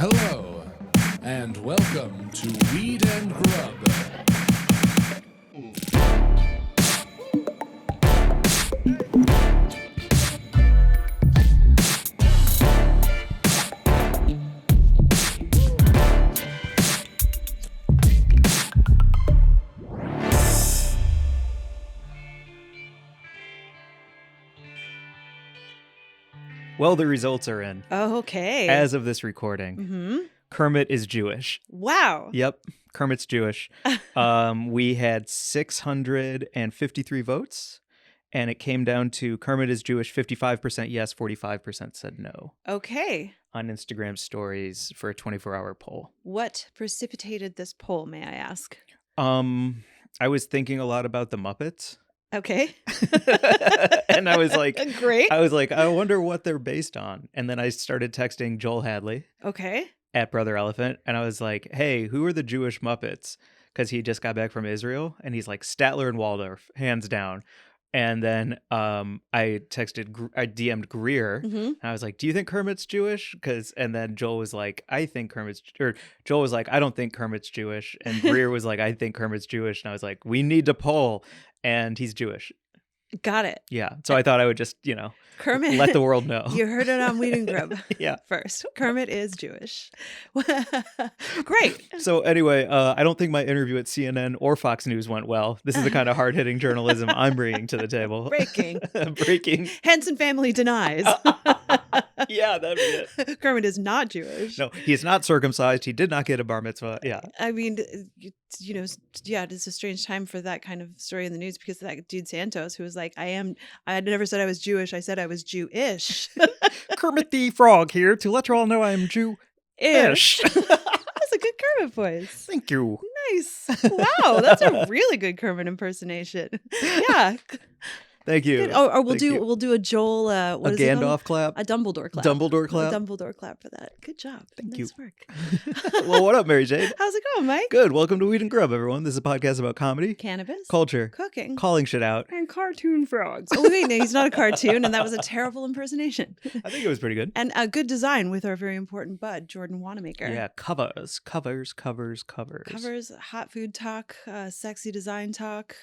Hello, and welcome to Weed and Grub. Well, the results are in. Oh, okay. As of this recording, Mm-hmm. Kermit is Jewish. Wow. Yep, Kermit's Jewish. We had 653 votes, and it came down to Kermit is Jewish, 55% yes, 45% said no. Okay. On Instagram stories for a 24-hour poll. What precipitated this poll, may I ask? I was thinking a lot about the Muppets. Okay. And I was like, great. I wonder what they're based on. And then I started texting Joel Hadley Okay. at Brother Elephant. And I was like, hey, who are the Jewish Muppets? Because he just got back from Israel. And he's like, Statler and Waldorf, hands down. And then I DM'd Greer. Mm-hmm. And I was like, do you think Kermit's Jewish? And then Joel was like, Joel was like, I don't think Kermit's Jewish. And Greer was like, I think Kermit's Jewish. And I was like, we need to poll. And he's Jewish. Got it. Yeah. So I thought I would just, Kermit, let the world know. You heard it on Weed and Grub. Yeah. First, Kermit is Jewish. Great. So anyway, I don't think my interview at CNN or Fox News went well. This is the kind of hard-hitting journalism I'm bringing to the table. Breaking. Henson family denies. Yeah, that'd be it. Kermit is not Jewish. No, he is not circumcised. He did not get a bar mitzvah. Yeah. I mean, it's a strange time for that kind of story in the news because of that dude Santos who was like, I never said I was Jewish. I said I was Jewish. Kermit the Frog here to let you all know I am Jew-ish. That's a good Kermit voice. Thank you. Nice. Wow, that's a really good Kermit impersonation. Yeah. Thank you. Good. Or we'll do a Joel a Gandalf clap. A Dumbledore clap. Dumbledore clap. A Dumbledore clap for that. Good job. Thank nice you. Work. Well, what up, Mary Jane? How's it going, Mike? Good. Welcome to Weed and Grub, everyone. This is a podcast about comedy, Cannabis, culture, cooking, calling shit out, and cartoon frogs. Oh wait, no, he's not a cartoon, and that was a terrible impersonation. I think it was pretty good. And a good design with our very important bud, Jordan Wannemacher. Yeah, covers. Covers, hot food talk, sexy design talk,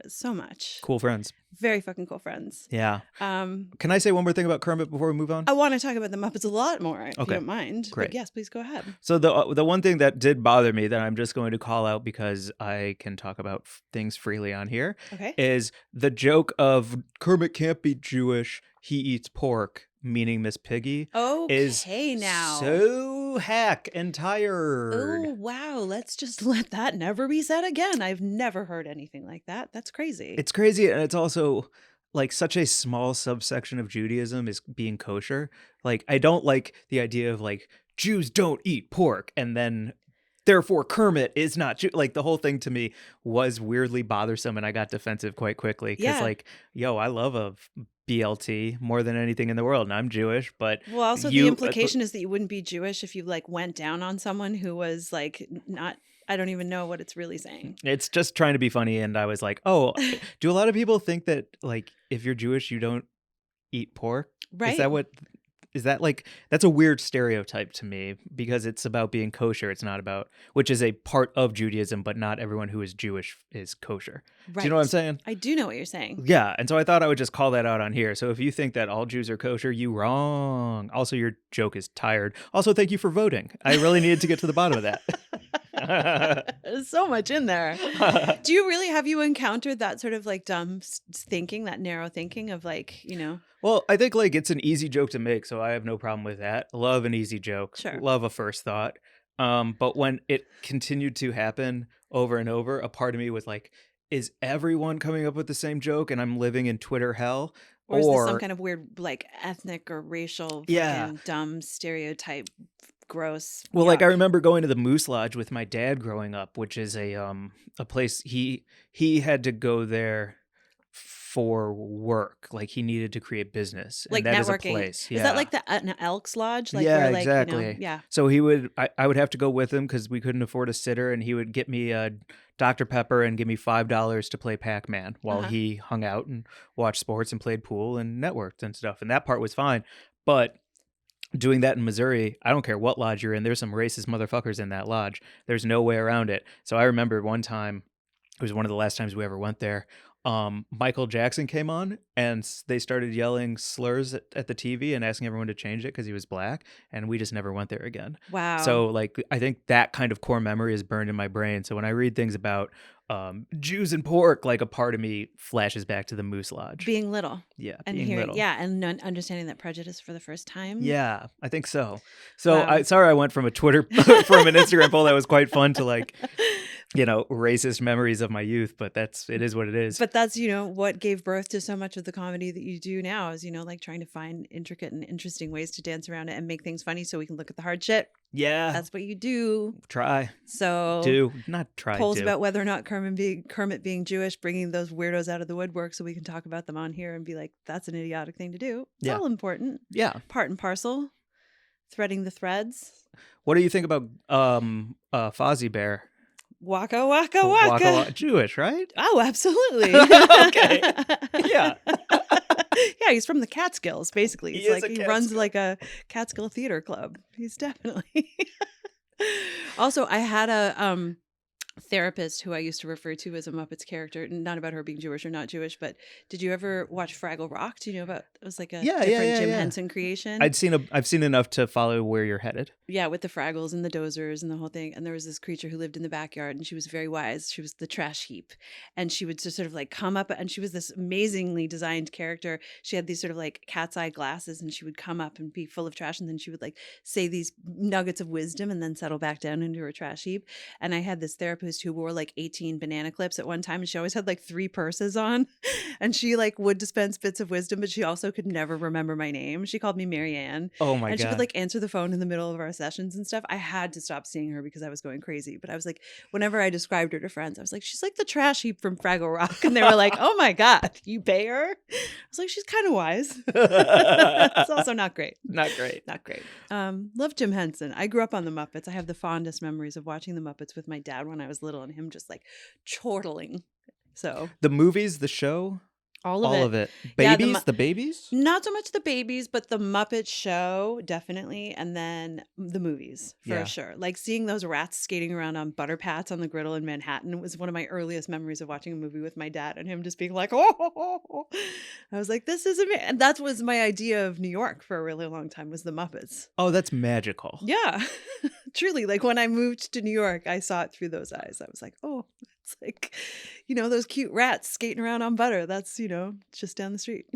so much. Cool friends. Very fucking cool friends. Yeah. Can I say one more thing about Kermit before we move on? I want to talk about the Muppets a lot more, if you Okay. don't mind. Great. But yes, please go ahead. So the one thing that did bother me that I'm just going to call out because I can talk about things freely on here Okay. is the joke of Kermit can't be Jewish, he eats pork, meaning Miss Piggy. Is now. so hack and tired. Oh, wow. Let's just let that never be said again. I've never heard anything like that. That's crazy. It's crazy, and it's also like such a small subsection of Judaism is being kosher. Like, I don't like the idea of like Jews don't eat pork, and then therefore Kermit is not Jew. Like, the whole thing to me was weirdly bothersome, and I got defensive quite quickly because, I love a BLT more than anything in the world, and I'm Jewish. But well, also the implication is that you wouldn't be Jewish if you like went down on someone who was like not. I don't even know what it's really saying. It's just trying to be funny, and I was like, oh, do a lot of people think that like if you're Jewish you don't eat pork? Right. Is that like, that's a weird stereotype to me because it's about being kosher. It's not about, which is a part of Judaism, but not everyone who is Jewish is kosher. Right. Do you know what I'm saying? I do know what you're saying. Yeah. And so I thought I would just call that out on here. So if you think that all Jews are kosher, you wrong. Also, your joke is tired. Also, thank you for voting. I really needed to get to the bottom of that. There's so much in there. Do you really, have you encountered that sort of like dumb thinking, that narrow thinking of like, Well, I think like it's an easy joke to make, so I have no problem with that. Love an easy joke. Sure. Love a first thought. But when it continued to happen over and over, a part of me was like, is everyone coming up with the same joke and I'm living in Twitter hell? Or is this some kind of weird like ethnic or racial fucking dumb stereotype? Gross. Well, yuck. like I remember going to the Moose Lodge with my dad growing up, which is a place he had to go there for work. Like he needed to create business. And like that networking. Is a place. Yeah. Is that like an Elks Lodge? Like yeah, where, like, exactly. Yeah. So I would have to go with him because we couldn't afford a sitter, and he would get me a Dr. Pepper and give me $5 to play Pac-Man while he hung out and watched sports and played pool and networked and stuff. And that part was fine. But doing that in Missouri, I don't care what lodge you're in, there's some racist motherfuckers in that lodge. There's no way around it. So I remember one time, it was one of the last times we ever went there. Michael Jackson came on and they started yelling slurs at the TV and asking everyone to change it because he was black, and we just never went there again. Wow. So like I think that kind of core memory is burned in my brain. So when I read things about Jews and pork, like a part of me flashes back to the Moose Lodge. Being little. Yeah, And being hearing, little. yeah, and understanding that prejudice for the first time. Yeah, I think so. So Wow. sorry I went from a Twitter from an Instagram poll that was quite fun to like, racist memories of my youth, but it is what it is. But that's, what gave birth to so much of the comedy that you do now is, like trying to find intricate and interesting ways to dance around it and make things funny so we can look at the hard shit. Yeah. That's what you do. Try. So Do. Not try. polls do. about whether or not Kermit being Jewish, bringing those weirdos out of the woodwork so we can talk about them on here and be like, that's an idiotic thing to do. It's Yeah. all important. Yeah. Part and parcel. Threading the threads. What do you think about Fozzie Bear? Waka waka waka. Jewish, right? Oh, absolutely. Okay. Yeah. Yeah, he's from the Catskills, basically. He It's is like a he runs Catskill. like a Catskill theater club. He's definitely. Also, I had a therapist who I used to refer to as a Muppets character, not about her being Jewish or not Jewish, but did you ever watch Fraggle Rock? Do you know about it was like a different Jim Henson creation? I've seen enough to follow where you're headed. Yeah, with the Fraggles and the Dozers and the whole thing. And there was this creature who lived in the backyard and she was very wise. She was the trash heap. And she would just sort of like come up and she was this amazingly designed character. She had these sort of like cat's eye glasses and she would come up and be full of trash. And then she would like say these nuggets of wisdom and then settle back down into her trash heap. And I had this therapist who wore like 18 banana clips at one time. And she always had like 3 purses on. And she like would dispense bits of wisdom, but she also could never remember my name. She called me Mary Ann. Oh my and God. she would like answer the phone in the middle of our sessions and stuff. I had to stop seeing her because I was going crazy. But I was like, whenever I described her to friends, I was like, she's like the trash heap from Fraggle Rock. And they were like, oh my God, you pay her? I was like, she's kind of wise. It's also not great. Not great. Not great. Love Jim Henson. I grew up on the Muppets. I have the fondest memories of watching the Muppets with my dad when I was little and him just like chortling. So The movies, the show, all all of of it. Yeah, Babies, the babies? Not so much the babies, but the Muppet Show, definitely. And then the movies, for Yeah. sure. Like seeing those rats skating around on butter pats on the griddle in Manhattan was one of my earliest memories of watching a movie with my dad and him just being like, oh. I was like, this is amazing. And that was my idea of New York for a really long time was the Muppets. Oh, that's magical. Yeah, truly. Like when I moved to New York, I saw it through those eyes. I was like, oh, it's like, those cute rats skating around on butter. That's, just down the street.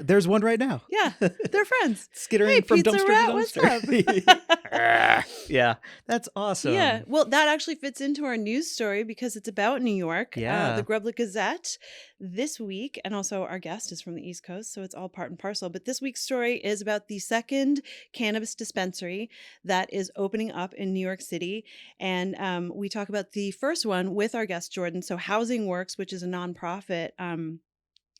There's one right now. Yeah, they're friends. Skittering Hey, from pizza dumpster rat, to what's dumpster. Yeah, that's awesome. Yeah, well, that actually fits into our news story because it's about New York. Yeah. The Grub Gazette this week, and also our guest is from the East Coast, so it's all part and parcel. But this week's story is about the second cannabis dispensary that is opening up in New York City. And we talk about the first one with our guest, Jordan. So Housing Works, which is a nonprofit,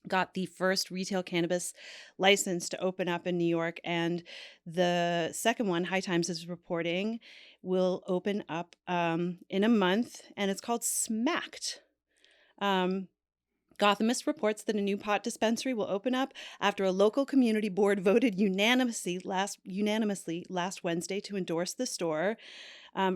got the first retail cannabis license to open up in New York. And the second one, High Times is reporting, will open up in a month, and it's called Smacked. Gothamist reports that a new pot dispensary will open up after a local community board voted unanimously last Wednesday to endorse the store.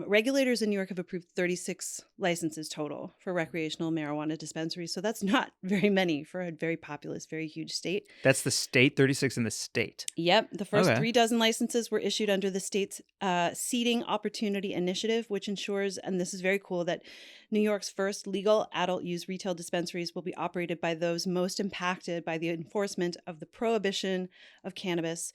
Regulators in New York have approved 36 licenses total for recreational marijuana dispensaries. So that's not very many for a very populous, very huge state. That's the state, 36 in the state. Yep. The first Okay. 36 licenses were issued under the state's Seeding Opportunity Initiative, which ensures, and this is very cool, that New York's first legal adult use retail dispensaries will be operated by those most impacted by the enforcement of the prohibition of cannabis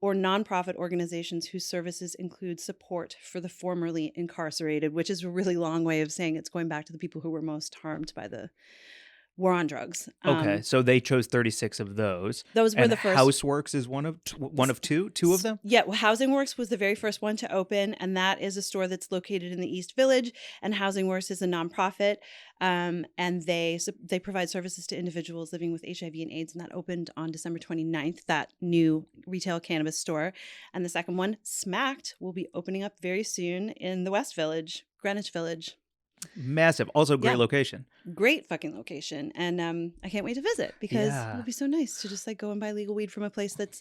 or nonprofit organizations whose services include support for the formerly incarcerated, which is a really long way of saying it's going back to the people who were most harmed by the war on drugs. Okay, so they chose 36 of those. Those were and the first. Houseworks is one of two of them? Yeah, well, Housing Works was the very first one to open, and that is a store that's located in the East Village. And Housing Works is a nonprofit, and they provide services to individuals living with HIV and AIDS, and that opened on December 29th, that new retail cannabis store. And the second one, Smacked, will be opening up very soon in the West Village, Greenwich Village. Massive. Also great Yeah. location. Great fucking location. And I can't wait to visit because Yeah. it'll be so nice to just like go and buy legal weed from a place that's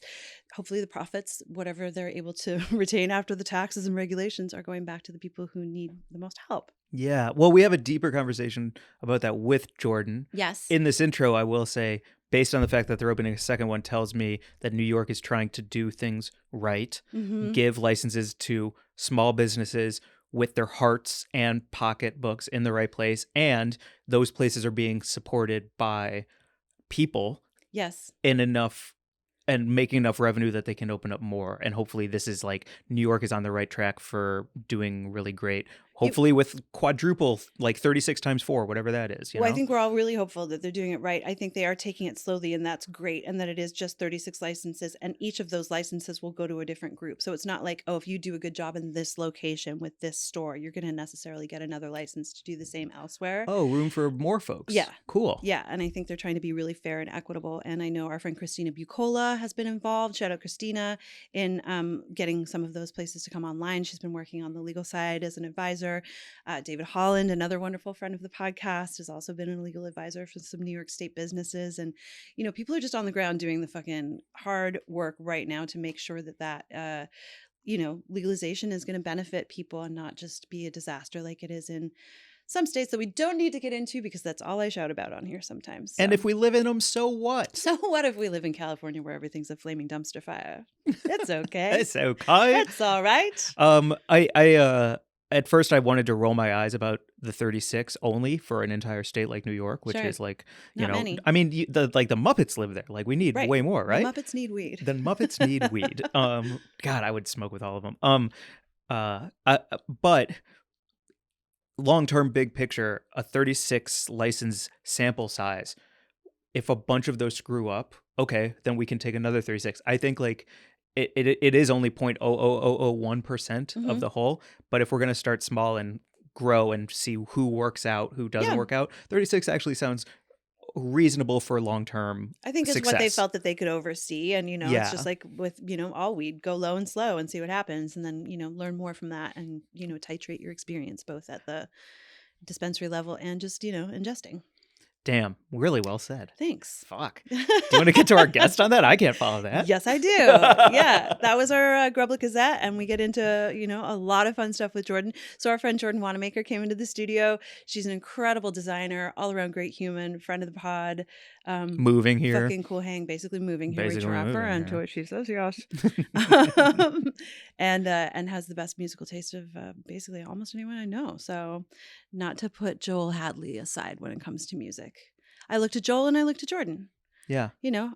hopefully the profits, whatever they're able to retain after the taxes and regulations, are going back to the people who need the most help. Yeah. Well, we have a deeper conversation about that with Jordan. Yes. In this intro, I will say, based on the fact that they're opening a second one, tells me that New York is trying to do things right, give licenses to small businesses with their hearts and pocketbooks in the right place. And those places are being supported by people Yes. in enough and making enough revenue that they can open up more. And hopefully this is like New York is on the right track for doing really great. Hopefully with quadruple, like 36 times 4, whatever that is. You Well, know? I think we're all really hopeful that they're doing it right. I think they are taking it slowly, and that's great. And that it is just 36 licenses, and each of those licenses will go to a different group. So it's not like, oh, if you do a good job in this location with this store, you're going to necessarily get another license to do the same elsewhere. Oh, room for more folks. Yeah. Cool. Yeah, and I think they're trying to be really fair and equitable. And I know our friend Christina Bucola has been involved. Shout out Christina in getting some of those places to come online. She's been working on the legal side as an advisor. David Holland, another wonderful friend of the podcast, has also been a legal advisor for some New York State businesses. And, you know, people are just on the ground doing the fucking hard work right now to make sure that legalization is going to benefit people and not just be a disaster like it is in some states that we don't need to get into because that's all I shout about on here sometimes. And So. if we live in them, so what? So what if we live in California where everything's a flaming dumpster fire? It's okay. It's okay. It's all right. I at first I wanted to roll my eyes about the 36 only for an entire state like New York, which Sure. is like, Not many. I mean, the Muppets live there. Like we need Right. way more, right? The Muppets need weed. The Muppets need weed. God, I would smoke with all of them. But long-term big picture, a 36 license sample size, if a bunch of those screw up, okay, then we can take another 36. I think like it is only 0.00001% of the whole, but if we're going to start small and grow and see who works out, who doesn't work out, 36 actually sounds reasonable for long-term I think it's success. what they felt that they could oversee. And, it's Yeah. just like with, all weed, go low and slow and see what happens. And then, learn more from that and, titrate your experience both at the dispensary level and just, ingesting. Damn, really well said. Thanks. Fuck. Do you want to get to our guest on that? I can't follow that. Yes, I do. Yeah, that was our Grub Gazette, and we get into a lot of fun stuff with Jordan. So our friend Jordan Wannemacher came into the studio. She's an incredible designer, all around great human, friend of the pod. Moving here. Fucking cool hang, basically moving here. Basically Reach around for moving, and to yeah. what she says, yes. And has the best musical taste of basically almost anyone I know. So not to put Joel Hadley aside when it comes to music. I look to Joel and I look to Jordan. Yeah.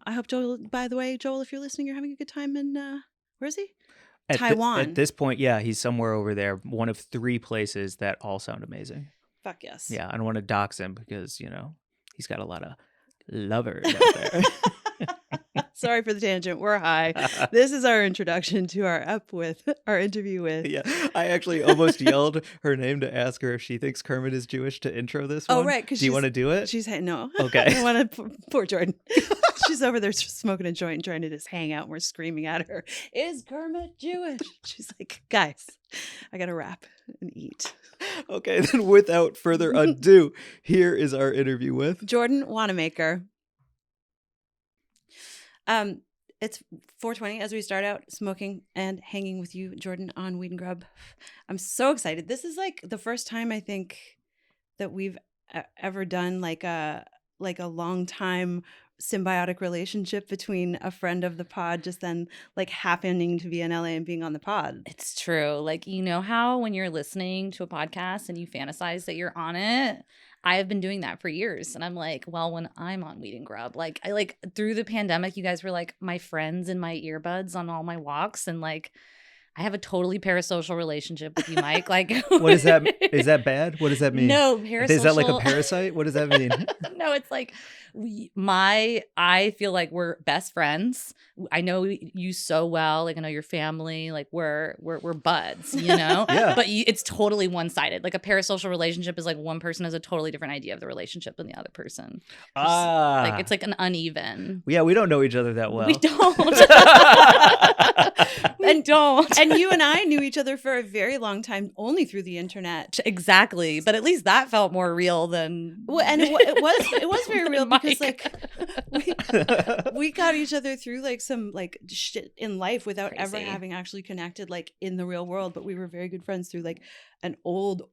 I hope Joel, by the way, Joel, if you're listening, you're having a good time in, where is he? At Taiwan. At this point, yeah, he's somewhere over there. One of 3 places that all sound amazing. Fuck yes. Yeah, I don't want to dox him because, he's got a lot of lovers out there. Sorry for the tangent. We're high. This is our introduction to our interview with. Yeah, I actually almost yelled her name to ask her if she thinks Kermit is Jewish to intro this one. Oh, right. Do you want to do it? She's no. Okay. I want to poor Jordan. She's over there smoking a joint and trying to just hang out. And we're screaming at her. Is Kermit Jewish? She's like, guys, I got to rap and eat. Okay, then without further ado, here is our interview with Jordan Wannemacher. It's 4:20 as we start out smoking and hanging with you, Jordan, on Weed and Grub. I'm so excited. This is like the first time I think that we've ever done like a long time symbiotic relationship between a friend of the pod just then like happening to be in LA and being on the pod. It's true. Like, how when you're listening to a podcast and you fantasize that you're on it, I have been doing that for years. And I'm like, well, when I'm on Weed and Grub, like I like through the pandemic, you guys were like my friends in my earbuds on all my walks. And like, I have a totally parasocial relationship with you, Mike. Like, what is that? Is that bad? What does that mean? No, parasocial. Is that like a parasite? What does that mean? No, it's like I feel like we're best friends. I know you so well. Like I know your family. Like we're buds, Yeah. But it's totally one-sided. Like a parasocial relationship is like one person has a totally different idea of the relationship than the other person. Like it's like an uneven. Yeah, we don't know each other that well. We don't. We don't. And you and I knew each other for a very long time, only through the internet. Exactly. But at least that felt more real than. Well, and it was very real because Mike. like we got each other through like some like shit in life without ever Crazy. having actually connected like in the real world. But we were very good friends through like an old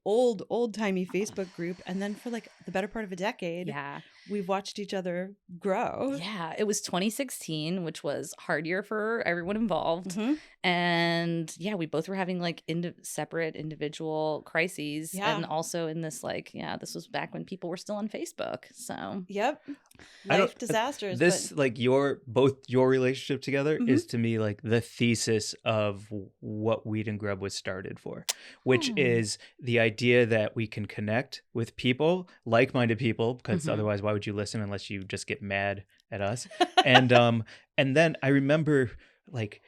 timey Facebook group, and then for like the better part of a decade, Yeah. we've watched each other grow. Yeah. It was 2016, which was a hard year for everyone involved. Mhm. And yeah, we both were having like separate individual crises. Yeah. And also in this, like, this was back when people were still on Facebook. So Yep. I don't- Life disasters. This like both your relationship together Mhm. is to me like the thesis of what Weed and Grub was started for, which Oh. is the idea that we can connect with people, like-minded people, because Mhm. otherwise why would you listen unless you just get mad at us? And then I remember like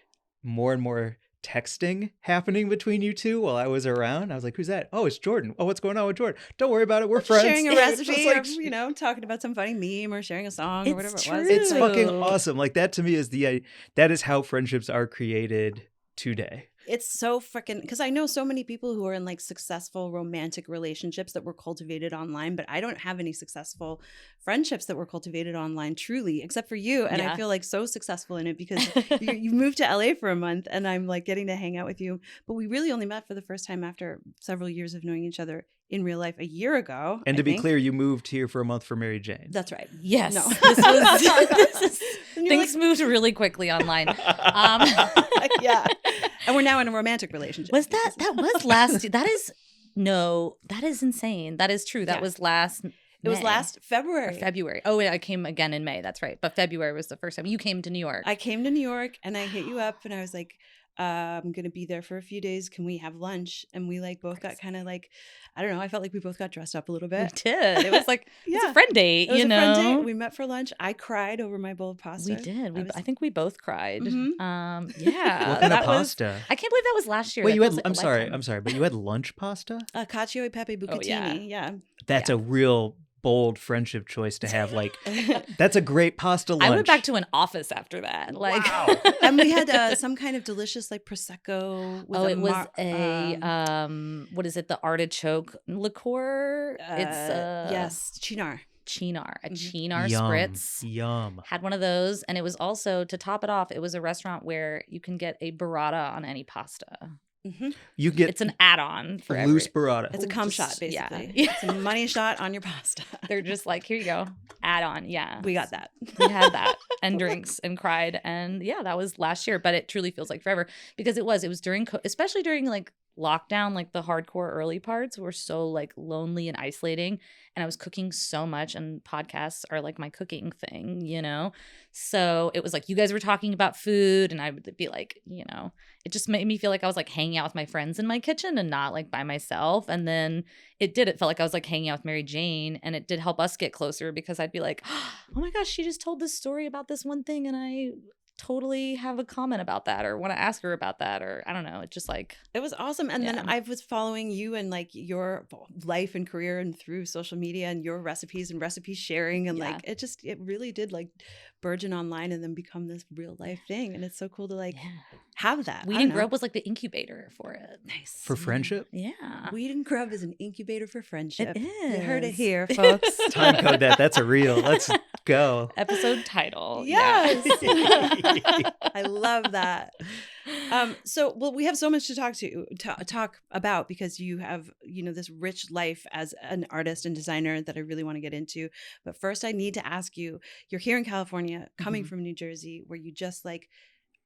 more and more texting happening between you two while I was around. I was like, who's that? Oh, it's Jordan. Oh, what's going on with Jordan? Don't worry about it. We're friends. sharing a It's recipe, just like- or talking about some funny meme, or sharing a song, or It's whatever it was. true. It's fucking True. awesome. Like that to me is that is how friendships are created today. It's so freaking, because I know so many people who are in like successful romantic relationships that were cultivated online, but I don't have any successful friendships that were cultivated online truly, except for you. And Yeah. I feel like so successful in it because you moved to LA for a month, and I'm like getting to hang out with you. But we really only met for the first time after several years of knowing each other in real life a year ago. And I to be think. clear, you moved here for a month for Mary Jane. That's right. Yes. No. And you're Things moved really quickly online. yeah. And we're now in a romantic relationship. Was that was last? That is insane. That is true. That Yeah. was last. It was May last or February. February. Oh, wait, I came again in May. That's right. But February was the first time you came to New York. I came to New York and I hit you up and I was like, I'm going to be there for a few days. Can we have lunch? And we like both got kind of like, I don't know. I felt like we both got dressed up a little We bit. did. It was like it was Yeah. a friend date. It was you a know, friend date. We met for lunch. I cried over my bowl of pasta. we did. I was- I think we both cried. Mhm. Yeah. What kind of that was- pasta? I can't believe that was last year. Wait, That you had feels like a I'm lifetime. sorry, but you had lunch pasta? Cacio e pepe bucatini. Yeah. That's a real bold friendship choice to have. Like that's a great pasta lunch. I went back to an office after that. Like, Wow. And we had some kind of delicious like prosecco. With it was a what is it? The artichoke liqueur. yes, chinar. Chinar, a Mhm. Chinar Yum, spritz. Yum. Had one of those, and it was also, to top it off, it was a restaurant where you can get a burrata on any pasta. Mm-hmm. You get It's an add-on for loose every. burrata. It's a cum Just- shot, yeah. basically. It's a money shot on your pasta. They're just like, here you go, add-on. Yeah, We got that. we had that and drinks and cried, and yeah, that was last year. But it truly feels like forever because it was during, especially during like lockdown, like the hardcore early parts were so like lonely and isolating, and I was cooking so much, and podcasts are like my cooking thing, you know. So it was like you guys were talking about food, and I would be like, you know, it just made me feel like I was like hanging out with my friends in my kitchen and not like by myself. And then it felt like I was like hanging out with Mary Jane, and it did help us get closer because I'd be like, oh my gosh, she just told this story about this one thing, and I totally have a comment about that or want to ask her about that, or I don't know. It just like, It was awesome. And Yeah. then I was following you and like your life and career and through social media and your recipes and recipe sharing. And Yeah. like, it really did like burgeon online and then become this real life thing. And it's so cool to like yeah. have that. Weed I and don't know. Grub was like the incubator for it. Nice. for friendship. Yeah. Weed and Grub is an incubator for friendship. It You heard it is. here, folks. Time code that. That's a real. Let's go. Episode title. Yes. Yeah. I love that. Well, we have so much to talk about because you have, this rich life as an artist and designer that I really want to get into. But first, I need to ask you, you're here in California, coming Mhm. from New Jersey, where you just like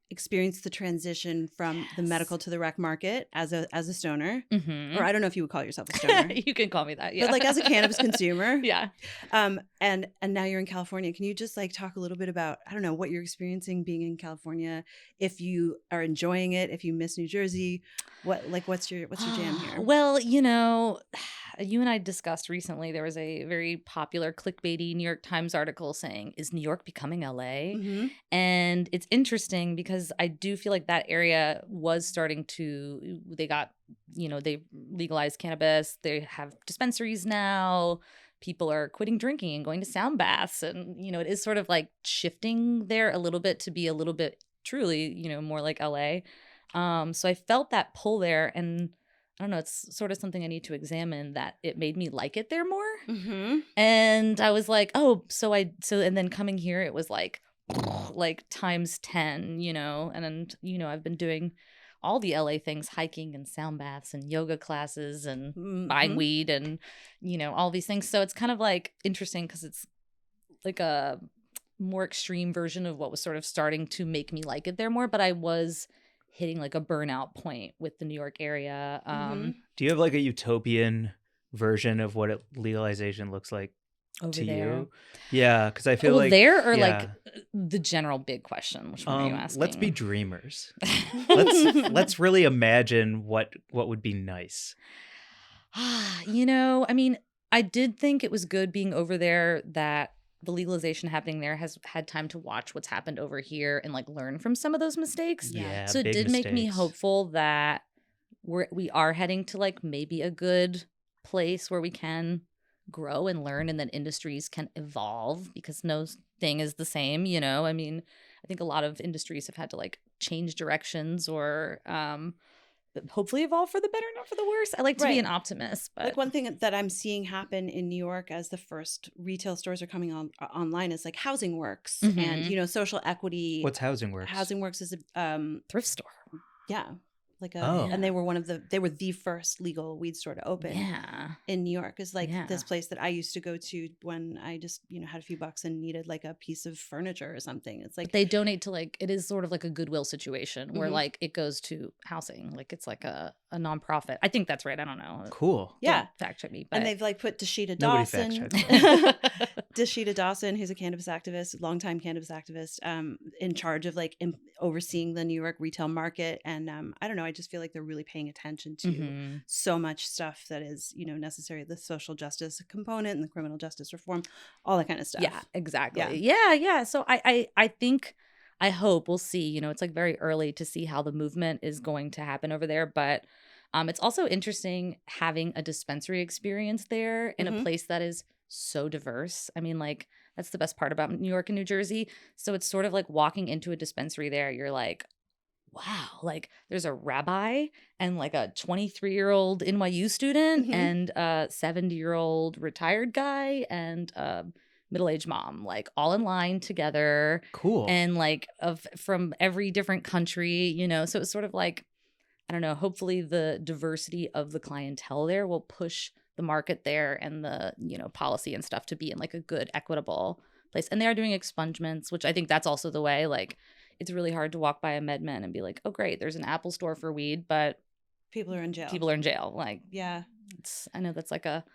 experienced the transition from the Yes. medical to the rec market as a stoner. Mhm. Or I don't know if you would call yourself a stoner. You can call me that. Yeah. But like as a cannabis consumer. Yeah. And now you're in California. Can you just like talk a little bit about, I don't know, what you're experiencing being in California, if you are enjoying it, if you miss New Jersey, what's your jam here? Well, you and I discussed recently, there was a very popular clickbaity New York Times article saying, is New York becoming LA? Mhm. And it's interesting because I do feel like that area was starting to, they legalized cannabis. They have dispensaries now. People are quitting drinking and going to sound baths. And, it is sort of like shifting there a little bit to be a little bit truly, more like LA. So I felt that pull there, and I don't know, it's sort of something I need to examine, that it made me like it there more. Mm-hmm. And I was like, oh, and then coming here, it was like times 10, and then, I've been doing all the LA things, hiking and sound baths and yoga classes and buying weed and, all these things. So it's kind of like interesting because it's like a more extreme version of what was sort of starting to make me like it there more. But I was hitting like a burnout point with the New York area. Do you have like a utopian version of what legalization looks like Over to there. you? Yeah, because I feel Well, like there or yeah. like the general big question. Which one are you asking? Let's be dreamers. let's really imagine what would be nice. I mean, I did think it was good being over there, that the legalization happening there has had time to watch what's happened over here and like learn from some of those mistakes. Yeah, So it big did make me mistakes. hopeful that we are heading to like maybe a good place where we can grow and learn, and then industries can evolve, because no thing is the same. I mean, I think a lot of industries have had to like change directions or hopefully evolve for the better, not for the worse. I like to be an optimist, but like one thing that I'm seeing happen in New York as the first retail stores are coming online is like Housing Works and social equity. What's Housing Works? Housing Works is a thrift store. yeah, like a Oh. and they were the first legal weed store to open. Yeah. In New York is like Yeah. this place that I used to go to when I just had a few bucks and needed like a piece of furniture or something. It's like But they donate to like, it is sort of like a Goodwill situation where Mhm. like it goes to housing, like it's like a nonprofit. I think that's right. I don't know. Cool. yeah. Don't fact check me, but And they've like put Dashita Nobody Dawson, fact Dashita Dawson, who's a cannabis activist, longtime cannabis activist, in charge of like overseeing the New York retail market. And I don't know, I just feel like they're really paying attention to Mhm. so much stuff that is necessary, the social justice component and the criminal justice reform, all that kind of stuff. Yeah, exactly. Yeah. Yeah. So I think, I hope, we'll see. It's like very early to see how the movement is going to happen over there, but it's also interesting having a dispensary experience there in a Mhm. place that is so diverse. I mean, like, that's the best part about New York and New Jersey. So it's sort of like walking into a dispensary there, you're like, wow, like there's a rabbi and like a 23-year-old NYU student Mhm. and a 70-year-old retired guy and a middle-aged mom, like all in line together, Cool. and like from every different country, so it's sort of like, I don't know, hopefully the diversity of the clientele there will push the market there and the policy and stuff to be in like a good, equitable place. And they are doing expungements, which I think that's also the way. Like, it's really hard to walk by a MedMen and be like, oh great, there's an Apple store for weed, but People are in jail. people are in jail. Like, Yeah. I know that's like a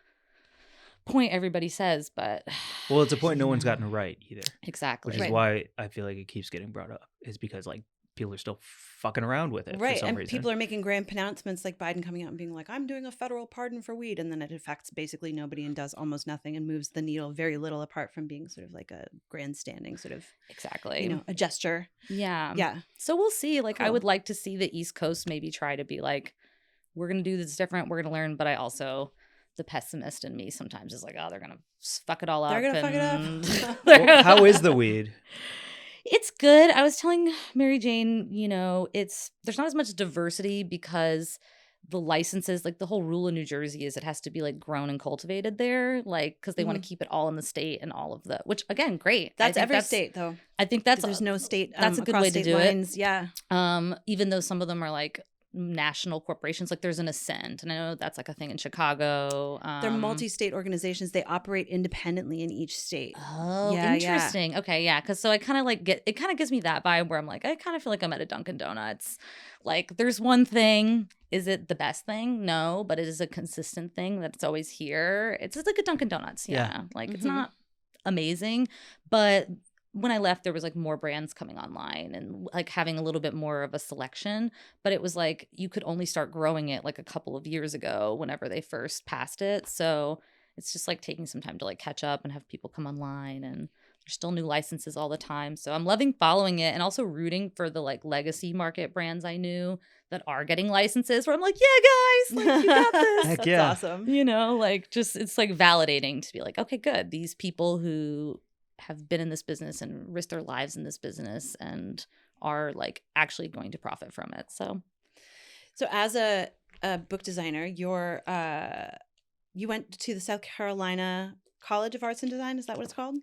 point everybody says, but Well, it's a point no one's gotten right either. exactly. Which is why I feel like it keeps getting brought up, is because like people are still fucking around with it for Right. some And reason. people are making grand pronouncements, like Biden coming out and being like, I'm doing a federal pardon for weed. And then it affects basically nobody and does almost nothing and moves the needle very little, apart from being sort of like a grandstanding sort of, Exactly. a gesture. Yeah. Yeah. So we'll see. Like, I Cool. would like to see the East Coast maybe try to be like, we're going to do this different. We're going to learn. But I also, the pessimist in me sometimes is like, oh, they're going to fuck it all up. They're going to fuck it and- up. Well, how is the weed? It's good. I was telling Mary Jane, there's not as much diversity because the licenses, like the whole rule in New Jersey is it has to be like grown and cultivated there, like because they want to keep it all in the state and all of the, which again, great. I That's think every state though. I think that's There's no state. that's a good across way to state do lines. Yeah. it. Even though some of them are like national corporations, like there's an Ascent, and I know that's like a thing in Chicago. They're multi-state organizations. They operate independently in each state. Oh, Yeah, yeah. interesting. Okay, yeah, because so I kind of like it kind of gives me that vibe where I'm like, I kind of feel like I'm at a Dunkin' Donuts. Like, there's one thing. Is it the best thing? No, but it is a consistent thing that's always here. It's like a Dunkin' Donuts. Yeah. Like, it's Mhm. not amazing, but when I left, there was like more brands coming online and like having a little bit more of a selection. But it was like you could only start growing it like a couple of years ago whenever they first passed it. So it's just like taking some time to like catch up and have people come online, and there's still new licenses all the time. So I'm loving following it and also rooting for the like legacy market brands I knew that are getting licenses where I'm like, yeah, guys, like you got this. Heck That's yeah. awesome. Like just it's like validating to be like, okay, good. These people who have been in this business and risked their lives in this business and are like actually going to profit from it. So So as a book designer, you went to the South Carolina College of Arts and Design. Is that what it's called?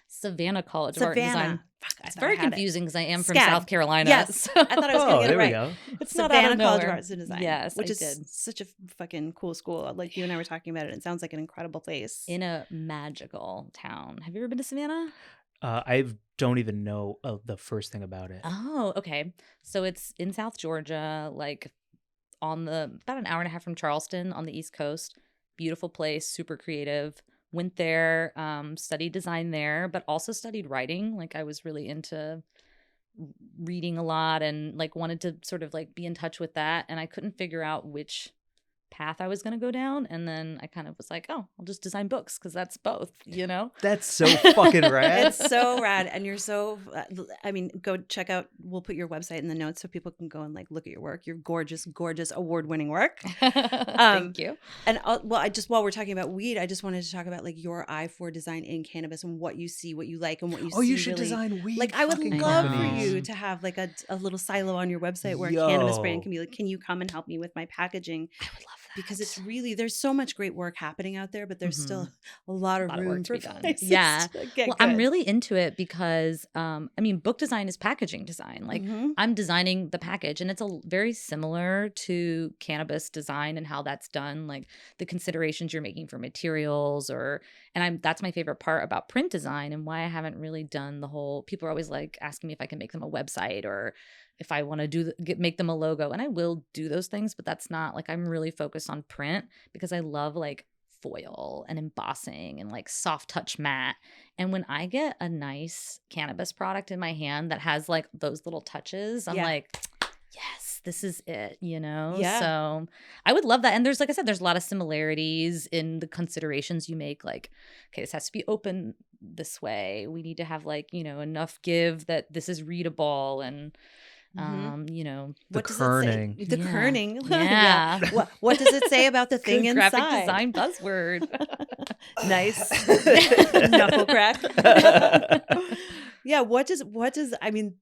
Savannah College of Art and Design. Savannah. Fuck, I It's thought very I had it. confusing because I am from SCAD. South Carolina. Yes. So. I thought I was going to get there it right. we go. It's not out Savannah of College of nowhere. Arts and Design. Yes, which I is did. such a fucking cool school. Like you and I were talking about it. It sounds like an incredible place. In a magical town. Have you ever been to Savannah? I don't even know the first thing about it. Oh, okay. So it's in South Georgia, like about an hour and a half from Charleston on the East Coast. Beautiful place, super creative. Went there, studied design there, but also studied writing. Like I was really into reading a lot and like wanted to sort of like be in touch with that. And I couldn't figure out which path I was going to go down. And then I kind of was like, oh, I'll just design books because that's both, you know? That's so fucking rad. It's so rad. And you're so, I mean, go check out, we'll put your website in the notes so people can go and like look at your work. Your gorgeous, gorgeous award-winning work. Thank you. And while we're talking about weed, I just wanted to talk about like your eye for design in cannabis and what you see, what you like, and what you see. Oh, you should really, design weed. like I would fucking love companies. for you to have like a little silo on your website where Yo. a cannabis brand can be like, can you come and help me with my packaging? I would love that. Because it's really, there's so much great work happening out there, but there's still a lot of room work to for be done. places Yeah. to get Well, I'm good. really into it because, I mean, book design is packaging design. Like Mhm. I'm designing the package and it's very similar to cannabis design and how that's done. Like the considerations you're making for materials that's my favorite part about print design and why I haven't really done the whole, people are always like asking me if I can make them a website or if I want to make them a logo, and I will do those things, but that's not like, I'm really focused on print because I love like foil and embossing and like soft touch matte. And when I get a nice cannabis product in my hand that has like those little touches, I'm Yeah. like, yes, this is it, you know? Yeah. So I would love that. And there's, like I said, there's a lot of similarities in the considerations you make. Like, okay, this has to be open this way. We need to have like, you know, enough give that this is readable and you know, The What does it say? kerning. The Yeah. kerning. Yeah. What does it say about the thing good inside? graphic design buzzword. Nice. Knuckle crack. Yeah, what does I mean,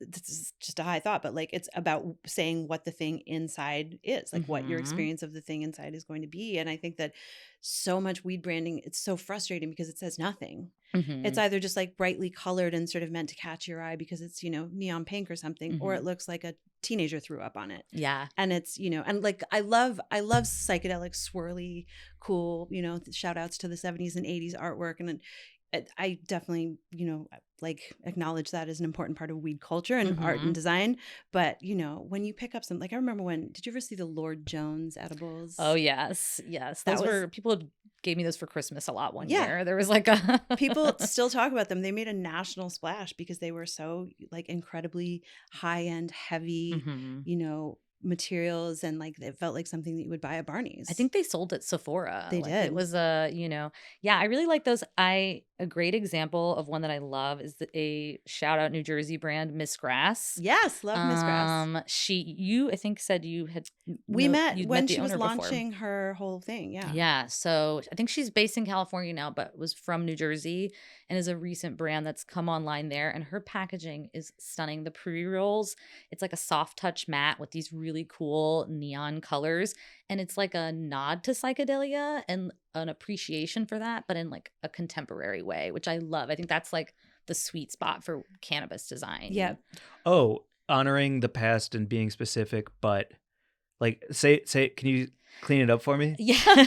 this is just a high thought, but like it's about saying what the thing inside is, like what your Mhm. experience of the thing inside is going to be. And I think that so much weed branding, it's so frustrating because it says nothing. Mhm. It's either just like brightly colored and sort of meant to catch your eye because it's, you know, neon pink or something, or it looks like a teenager threw up on it. Yeah. And it's, you know, and like I love psychedelic, swirly, cool, you know, shout outs to the 70s and 80s artwork. And I definitely, you know, like acknowledge that as an important part of weed culture and art and design. But, you know, when you pick up some, like I remember did you ever see the Lord Jones edibles? Oh, yes. Yes. That Those was- were, people gave me those for Christmas a lot one Yeah. year. There was like a. People still talk about them. They made a national splash because they were so like incredibly high end, heavy, Mhm. you know, materials, and like it felt like something that you would buy at Barney's. I think they sold at Sephora. They Like, did. It was you know, yeah, I really like those. A great example of one that I love is a shout out New Jersey brand, Miss Grass. Yes, love Miss Grass. You I think said you had We met you'd when the she was owner before. launching her whole thing. Yeah. Yeah. So I think she's based in California now, but was from New Jersey and is a recent brand that's come online there. And her packaging is stunning. The pre-rolls, it's like a soft touch matte with these really cool neon colors. And it's like a nod to psychedelia and an appreciation for that, but in like a contemporary way, which I love. I think that's like the sweet spot for cannabis design. Yeah. Oh, honoring the past and being specific, but like say, can you clean it up for me? Yeah.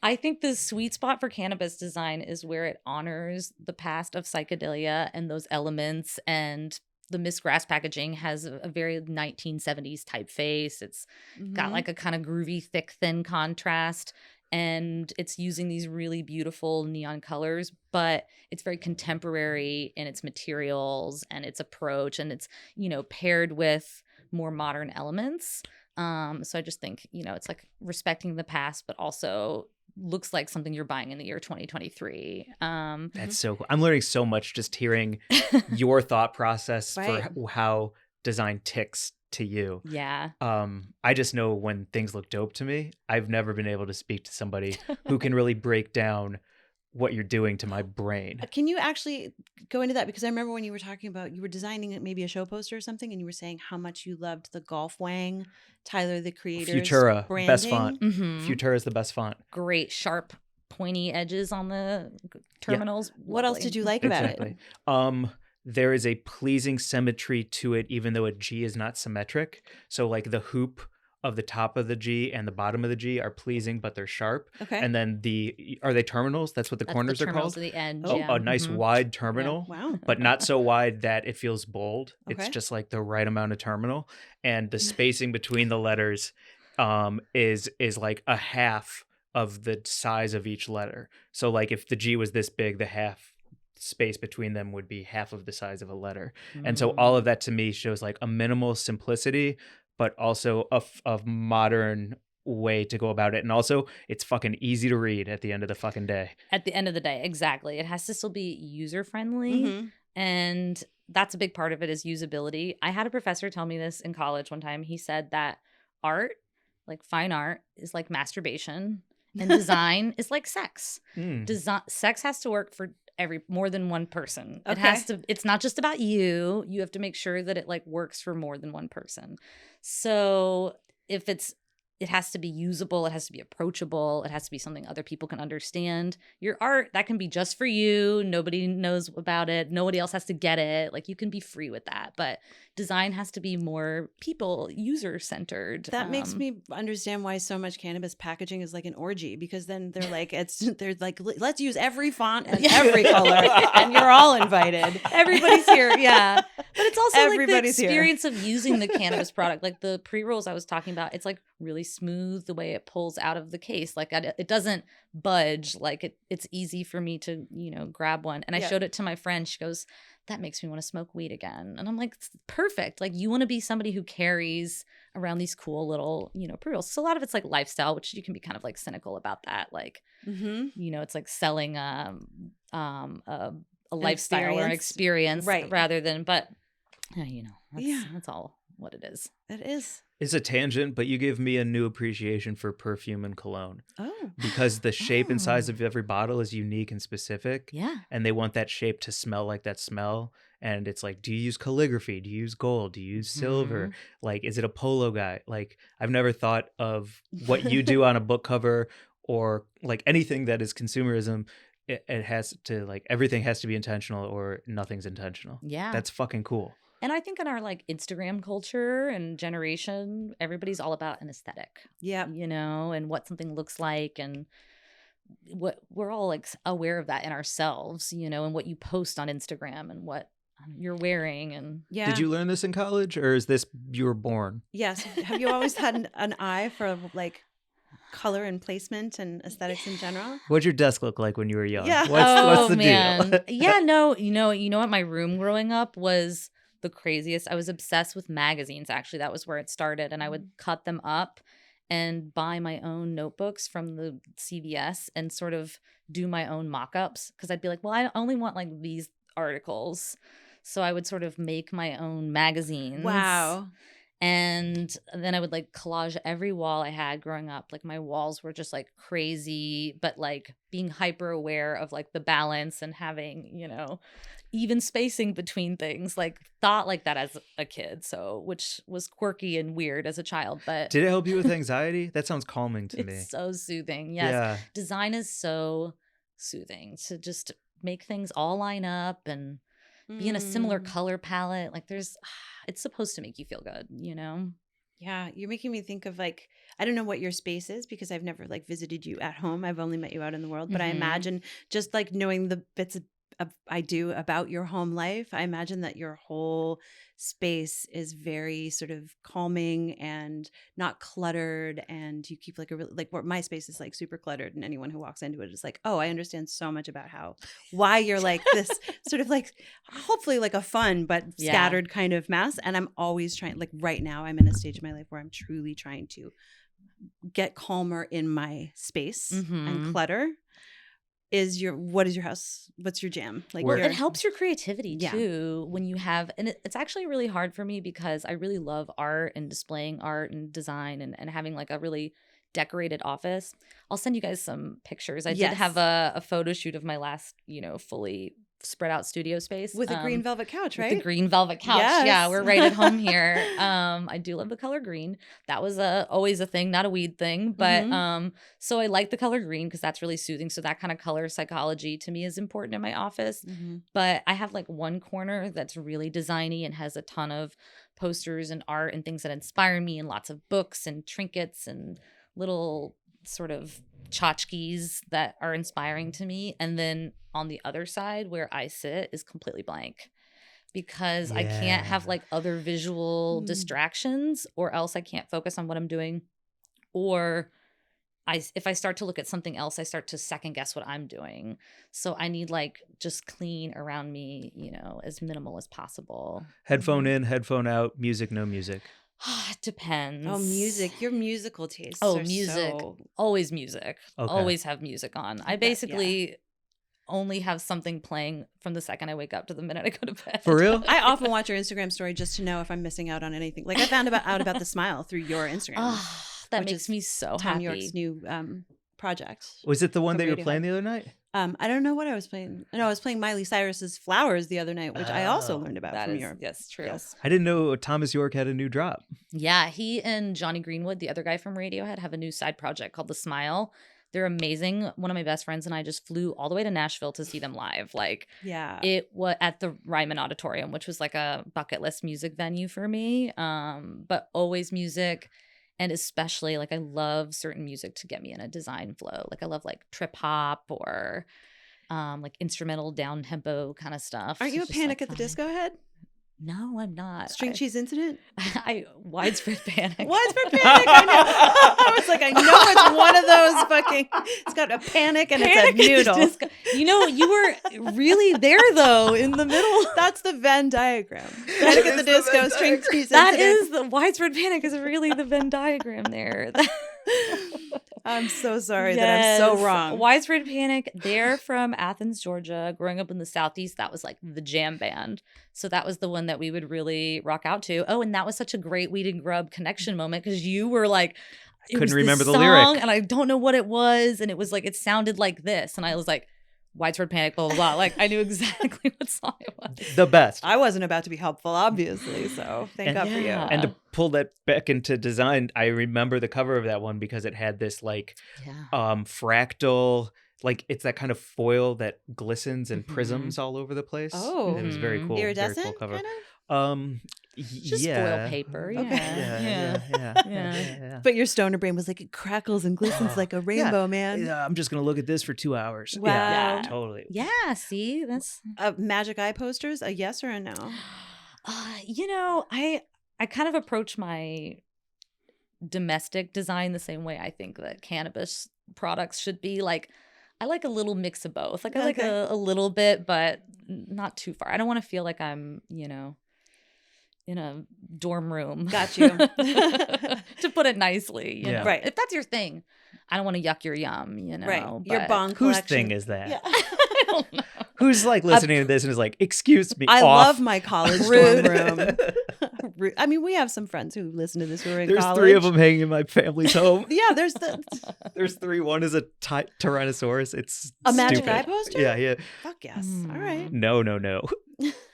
I think the sweet spot for cannabis design is where it honors the past of psychedelia and those elements. And the Miss Grass packaging has a very 1970s typeface. It's got Mhm. like a kind of groovy, thick, thin contrast. And it's using these really beautiful neon colors, but it's very contemporary in its materials and its approach. And it's, you know, paired with more modern elements. So I just think, you know, it's like respecting the past, but also looks like something you're buying in the year 2023. That's so cool. I'm learning so much just hearing your thought process Right. for how design ticks to you. Yeah. I just know when things look dope to me. I've never been able to speak to somebody who can really break down what you're doing to my brain. Can you actually go into that? Because I remember when you were talking about, you were designing maybe a show poster or something, and you were saying how much you loved the Golf Wang, Tyler the Creator's Futura, branding. best font. Mhm. Futura is the best font. Great, sharp, pointy edges on the terminals. What else did you like about Exactly. it? There is a pleasing symmetry to it, even though a G is not symmetric. So like the hoop of the top of the G and the bottom of the G are pleasing, but they're sharp. Okay. And then are they terminals? That's what the That's corners the are terminals called. of the edge. Oh, yeah. A nice Mhm. wide terminal, Wow. but not so wide that it feels bold. Okay. It's just like the right amount of terminal, and the spacing between the letters is like a half of the size of each letter. So like if the G was this big, the half space between them would be half of the size of a letter. And so all of that to me shows like a minimal simplicity, but also a modern way to go about it. And also it's fucking easy to read at the end of the fucking day. At the end of the day, exactly. It has to still be user friendly. Mhm. And that's a big part of it is usability. I had a professor tell me this in college one time. He said that art, like fine art, is like masturbation and design is like sex. Sex has to work for more than one person. It Okay. has to, it's not just about you. You have to make sure that it like works for more than one person. So if it has to be usable, it has to be approachable, it has to be something other people can understand. Your art, that can be just for you. Nobody knows about it. Nobody else has to get it. Like you can be free with that. But design has to be more people, user-centered. That makes me understand why so much cannabis packaging is like an orgy, because then they're like, they're like, let's use every font and every color, and you're all invited. Everybody's here, yeah. But it's also like the Everybody's here. experience of using the cannabis product. Like the pre-rolls I was talking about, it's like really smooth the way it pulls out of the case. Like it doesn't budge. Like it's easy for me to, grab one. And I showed it to my friend. She goes, that makes me want to smoke weed again. And I'm like, it's perfect. Like you want to be somebody who carries around these cool little, pre-rolls. So a lot of it's like lifestyle, which you can be kind of like cynical about that. Like, it's like selling a lifestyle or experience right? Rather than, but that's all what it is. It is. It's a tangent, but you give me a new appreciation for perfume and cologne. Oh. Because the shape and size of every bottle is unique and specific. Yeah. And they want that shape to smell like that smell. And it's like, do you use calligraphy? Do you use gold? Do you use silver? Like, is it a polo guy? Like, I've never thought of what you do on a book cover or like anything that is consumerism. It has to like, everything has to be intentional or nothing's intentional. Yeah. That's fucking cool. And I think in our like Instagram culture and generation, everybody's all about an aesthetic. Yeah. And what something looks like, and what we're all like aware of that in ourselves, and what you post on Instagram and what you're wearing. And Yeah. Did you learn this in college, or is this you were born? Yes. Have you always had an eye for like color and placement and aesthetics in general? What'd your desk look like when you were young? Yeah. What's the man. deal? Yeah, no, you know what? My room growing up was the craziest. I was obsessed with magazines. Actually, that was where it started. And I would cut them up and buy my own notebooks from the CVS and sort of do my own mock-ups. Because I'd be like, well, I only want like these articles. So I would sort of make my own magazines. Wow. And then I would like collage every wall I had growing up. Like my walls were just like crazy, but like being hyper aware of like the balance and having, even spacing between things, like thought like that as a kid. So, which was quirky and weird as a child, but Did it help you with anxiety? That sounds calming to me. it's so soothing. Yes. Yeah. Design is so soothing to just make things all line up and be in a similar color palette. Like it's supposed to make you feel good, Yeah, you're making me think of like, I don't know what your space is because I've never like visited you at home. I've only met you out in the world, but I imagine just like knowing the bits of I do about your home life, I imagine that your whole space is very sort of calming and not cluttered, and you keep like like my space is like super cluttered, and anyone who walks into it is like, oh, I understand so much about why you're like this sort of like hopefully like a fun but scattered kind of mess. And I'm always trying, like right now I'm in a stage of my life where I'm truly trying to get calmer in my space and clutter. What is your house? What's your jam? Like, well, it helps your creativity Yeah. too when you have, and it's actually really hard for me because I really love art and displaying art and design and having like a really decorated office. I'll send you guys some pictures. I Yes. did have a photo shoot of my last, fully spread out studio space With a green velvet couch, right? With the green velvet couch. Yes. Yeah, we're right at home here. I do love the color green. That was always a thing, not a weed thing, but so I like the color green because that's really soothing. So that kind of color psychology to me is important in my office. But I have like one corner that's really designy and has a ton of posters and art and things that inspire me, and lots of books and trinkets and little sort of tchotchkes that are inspiring to me. And then on the other side where I sit is completely blank because I can't have like other visual distractions, or else I can't focus on what I'm doing. Or if I start to look at something else, I start to second guess what I'm doing. So I need like just clean around me, as minimal as possible. Headphone in, headphone out, music, no music. It depends. Oh, music. Your musical tastes. Oh, are music. So... Always music. Okay. Always have music on. I basically only have something playing from the second I wake up to the minute I go to bed. For real? I often watch your Instagram story just to know if I'm missing out on anything. Like I found out about the smile through your Instagram. That which makes is me so Tom happy. York's new project. Was it the one For that you were Radiohead. playing the other night? I don't know what I was playing. No, I was playing Miley Cyrus's Flowers the other night, which I also learned about That from is, your. yes, true. Yes. I didn't know Thomas York had a new drop. Yeah, he and Johnny Greenwood, the other guy from Radiohead, have a new side project called The Smile. They're amazing. One of my best friends and I just flew all the way to Nashville to see them live. Like, Yeah. it was at the Ryman Auditorium, which was like a bucket list music venue for me. But always music. And especially, like, I love certain music to get me in a design flow. Like, I love, like, trip hop or, like, instrumental down-tempo kind of stuff. Aren't you a It's just, Panic like, at the fun. Disco head? No, I'm not. String cheese incident? Widespread panic. Widespread panic. I know. I was like, I know it's one of those fucking. It's got a panic and Panic it's a at the noodle. Disco. You were really there though in the middle. That's the Venn diagram. Panic at the Disco. String cheese That incident. is the widespread panic is really the Venn diagram there. I'm so sorry that I'm so Yes. wrong. Widespread Panic. They're from Athens, Georgia. Growing up in the Southeast, that was like the jam band. So that was the one that we would really rock out to. Oh, and that was such a great Weed and Grub connection moment because you were like, it Couldn't was this remember the song, lyric. and I don't know what it was, and it was like it sounded like this, and I was like, Widespread Panic, blah blah blah. Like I knew exactly what song it was. The best. I wasn't about to be helpful, obviously. So thank God for you. Yeah. And to pull that back into design, I remember the cover of that one because it had this like fractal, like it's that kind of foil that glistens and prisms all over the place. Oh. It was very cool. Very Iridescent, cool cover. kind of? Just yeah. foil paper. Okay. Yeah. But your stoner brain was like, it crackles and glistens like a rainbow, man. Yeah, I'm just gonna look at this for 2 hours. Wow. Yeah, totally. Yeah, see, that's Magic Eye posters, a yes or a no? I kind of approach my domestic design the same way I think that cannabis products should be. Like, I like a little mix of both. Like, I like Okay. a little bit, but not too far. I don't want to feel like I'm, in a dorm room. Got you. To put it nicely, you Yeah. know. Right. If that's your thing, I don't want to yuck your yum, Right. Your but- bong Whose collection. thing is that? Yeah. I don't know. Who's like listening to this and is like, excuse me, I off. love my college dorm Rude. room. I mean, we have some friends who listen to this who are in There's college. 3 of them hanging in my family's home. Yeah, there's the There's 3. One is a Tyrannosaurus. It's a Magic stupid. Eye poster. Yeah. Fuck yes. All right. No. No.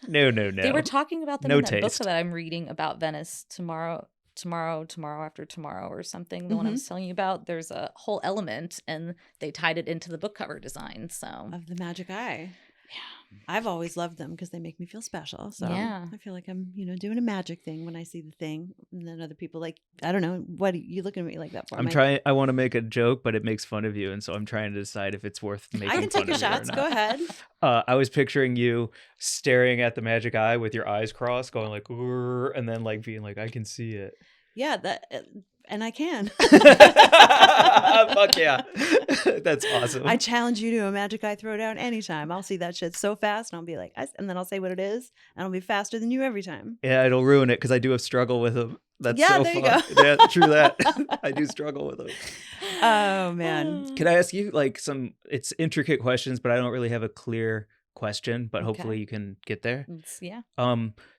They were talking about them No in that book taste. that I'm reading about Venice tomorrow after tomorrow or something. The one I was telling you about. There's a whole element, and they tied it into the book cover design. So Of the Magic Eye. Yeah. I've always loved them because they make me feel special. So Yeah. I feel like I'm, doing a magic thing when I see the thing. And then other people like, I don't know, what are you looking at me like that for? I'm trying. I want to make a joke, but it makes fun of you, and so I'm trying to decide if it's worth making. I can take fun your of you or shots. not. Go ahead. I was picturing you staring at the magic eye with your eyes crossed, going like, "Urgh," and then like being like, "I can see it." Yeah, and I can. Fuck yeah, that's awesome. I challenge you to a Magic Eye throwdown anytime. I'll see that shit so fast, and I'll be like, and then I'll say what it is, and I'll be faster than you every time. Yeah, it'll ruin it because I do a struggle with them. That's Yeah, so there you fun. go. Yeah, true that. I do struggle with them. Oh man. Can I ask you like it's intricate questions, but I don't really have a clear question, but Okay. hopefully you can get there. Yeah.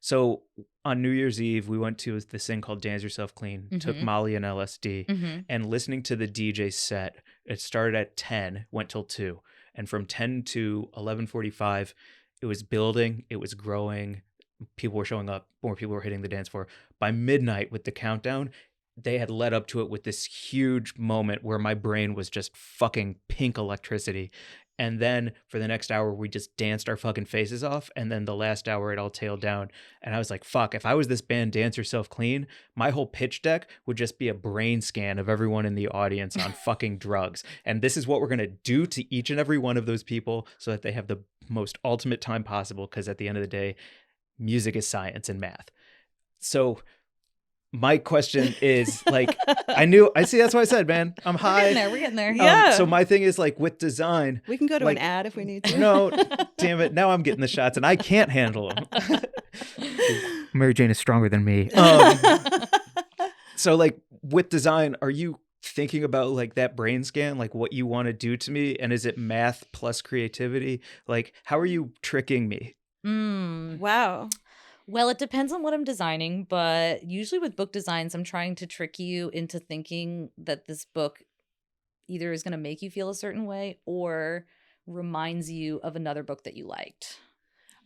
So on New Year's Eve, we went to this thing called Dance Yourself Clean, took Molly and LSD, and listening to the DJ set, it started at 10, went till 2. And from 10 to 11:45, it was building, it was growing, people were showing up, more people were hitting the dance floor. By midnight with the countdown, they had led up to it with this huge moment where my brain was just fucking pink electricity. And then for the next hour, we just danced our fucking faces off. And then the last hour, it all tailed down. And I was like, fuck, if I was this band Dance Yourself Clean, my whole pitch deck would just be a brain scan of everyone in the audience on fucking drugs. And this is what we're going to do to each and every one of those people so that they have the most ultimate time possible. Because at the end of the day, music is science and math. So my question is like, I see, that's why I said, man, I'm high. We're getting there. Yeah. So my thing is like with design. We can go to like, an ad if we need to. No, damn it. Now I'm getting the shots and I can't handle them. Mary Jane is stronger than me. So like with design, are you thinking about like that brain scan, like what you want to do to me? And is it math plus creativity? Like, how are you tricking me? Wow. Well, it depends on what I'm designing, but usually with book designs, I'm trying to trick you into thinking that this book either is going to make you feel a certain way or reminds you of another book that you liked.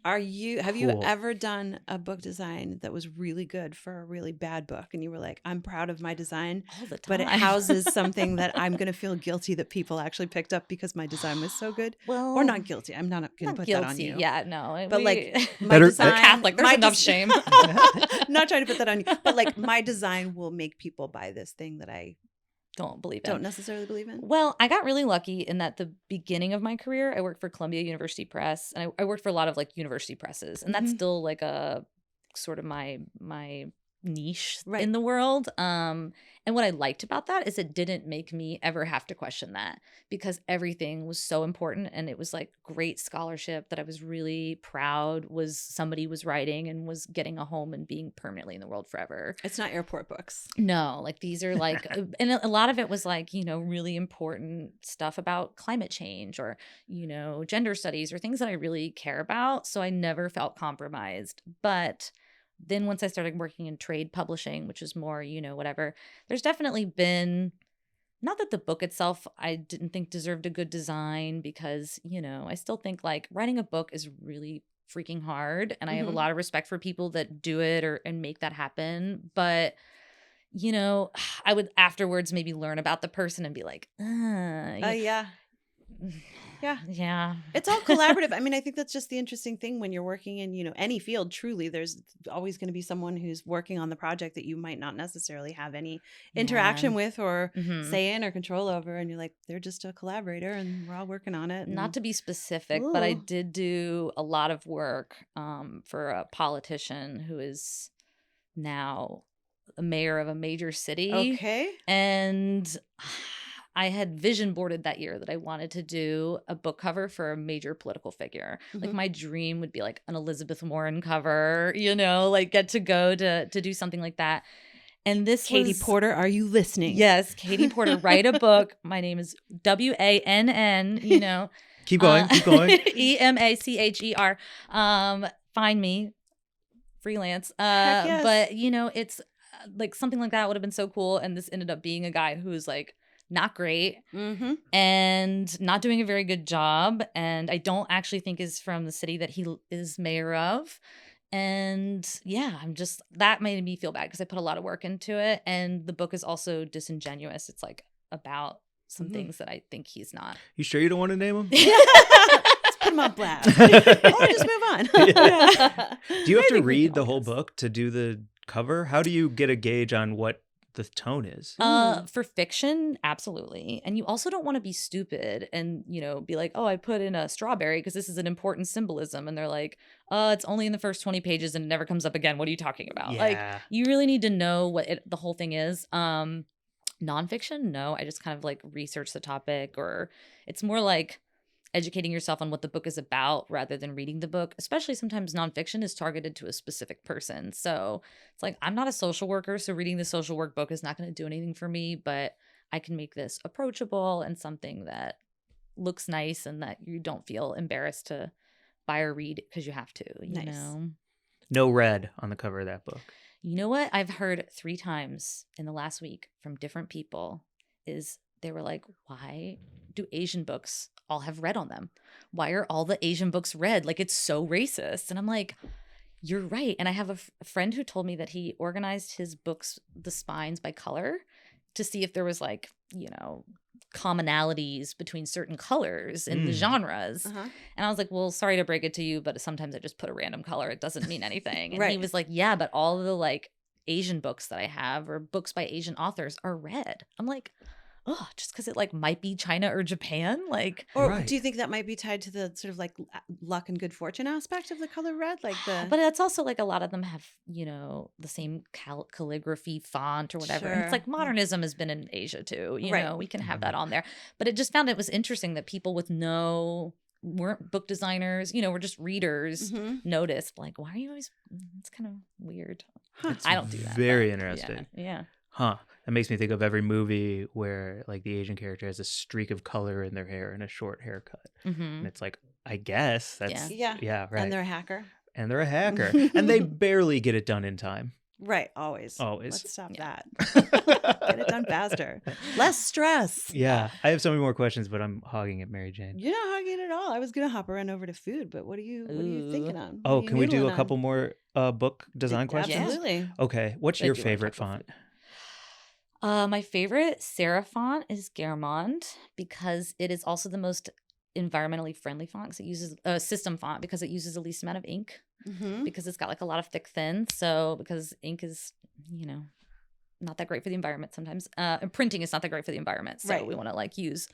Have you Cool. ever done a book design that was really good for a really bad book and you were like, I'm proud of my design, All the time. but it houses something that I'm going to feel guilty that people actually picked up because my design was so good? Well, Or not guilty. I'm not going to put guilty. that on you. Yeah, no. But like my Better- design, Catholic, there's my enough shame. Not trying to put that on you, but like my design will make people buy this thing that I Don't believe it. don't necessarily believe in. Well, I got really lucky in that the beginning of my career, I worked for Columbia University Press, and I worked for a lot of like university presses, and that's still like a sort of my niche Right. in the world. And what I liked about that is it didn't make me ever have to question that because everything was so important, and it was like great scholarship that I was really proud was somebody was writing and was getting a home and being permanently in the world forever. It's not airport books. No, like these are like, and a lot of it was like, you know, really important stuff about climate change or, you know, gender studies or things that I really care about. So I never felt compromised. But then once I started working in trade publishing, which is more, you know, whatever, there's definitely been, not that the book itself I didn't think deserved a good design because, you know, I still think like writing a book is really freaking hard. And I have a lot of respect for people that do it and make that happen. But, you know, I would afterwards maybe learn about the person and be like, Yeah. Yeah. yeah. It's all collaborative. I mean, I think that's just the interesting thing when you're working in, you know, any field. Truly, there's always going to be someone who's working on the project that you might not necessarily have any interaction with or say in or control over. And you're like, they're just a collaborator and we're all working on it. Not to be specific, but I did do a lot of work for a politician who is now a mayor of a major city. Okay. And I had vision boarded that year that I wanted to do a book cover for a major political figure. Like my dream would be like an Elizabeth Warren cover, you know, like get to go to do something like that. And this Katie was, Porter, are you listening? Yes, Katie Porter, write a book. My name is Wann, you know. Keep going, keep going. Emacher. Find me, freelance. Heck yes. But, you know, it's like something like that would have been so cool. And this ended up being a guy who's like not great and not doing a very good job. And I don't actually think is from the city that he is mayor of. And yeah, that made me feel bad because I put a lot of work into it. And the book is also disingenuous. It's like about some things that I think he's not. You sure you don't want to name him? Let's put him on blast. Or just move on. Do you have to read the whole book to do the cover? How do you get a gauge on what the tone is? For fiction, absolutely. And you also don't want to be stupid and, you know, be like, oh, I put in a strawberry because this is an important symbolism. And they're like, it's only in the first 20 pages and it never comes up again. What are you talking about? Yeah. Like, you really need to know what the whole thing is. Nonfiction, no. I just kind of like research the topic, or it's more like educating yourself on what the book is about rather than reading the book. Especially sometimes nonfiction is targeted to a specific person. So it's like, I'm not a social worker, so reading the social work book is not going to do anything for me, but I can make this approachable and something that looks nice and that you don't feel embarrassed to buy or read because you have to, you Nice. know? No red on the cover of that book. You know what I've heard 3 times in the last week from different people is they were like, why do Asian books all have red on them? Why are all the Asian books red? Like, it's so racist. And I'm like, you're right. And I have a friend who told me that he organized his books, the spines by color, to see if there was like, you know, commonalities between certain colors in the genres. Uh-huh. And I was like, well, sorry to break it to you, but sometimes I just put a random color. It doesn't mean anything. And he Right. was like, yeah, but all the like Asian books that I have or books by Asian authors are red. I'm like, oh, just because it like might be China or Japan? Like, Or Right. do you think that might be tied to the sort of like luck and good fortune aspect of the color red? Like the but it's also like a lot of them have, you know, the same calligraphy font or whatever. And it's Sure. like modernism has been in Asia too. You Right. know, we can have that on there. But it just found it was interesting that people with weren't book designers, you know, were just readers Mhm. noticed like, why are you always, it's kind of weird. Huh. It's I don't do that. very but interesting. Yeah. Huh. That makes me think of every movie where like the Asian character has a streak of color in their hair and a short haircut. Mm-hmm. And it's like, I guess that's Yeah. right. And they're a hacker. And they're a hacker. And they barely get it done in time. Right. Always. Always. Let's stop Yeah. that. Get it done faster. Less stress. Yeah. I have so many more questions, but I'm hogging at Mary Jane. You're not hogging at all. I was gonna hop around over to food, but what are you thinking Ooh. on? Oh, What are you can we do noodling a couple on? more book design questions? Absolutely. Okay. What's I your do wanna favorite talk about font? My favorite serif font is Garamond because it is also the most environmentally friendly font because it uses system font because it uses the least amount of ink Mm-hmm. because it's got like a lot of thick thin. So because ink is, you know, not that great for the environment sometimes. And printing is not that great for the environment. So Right. we want to like use.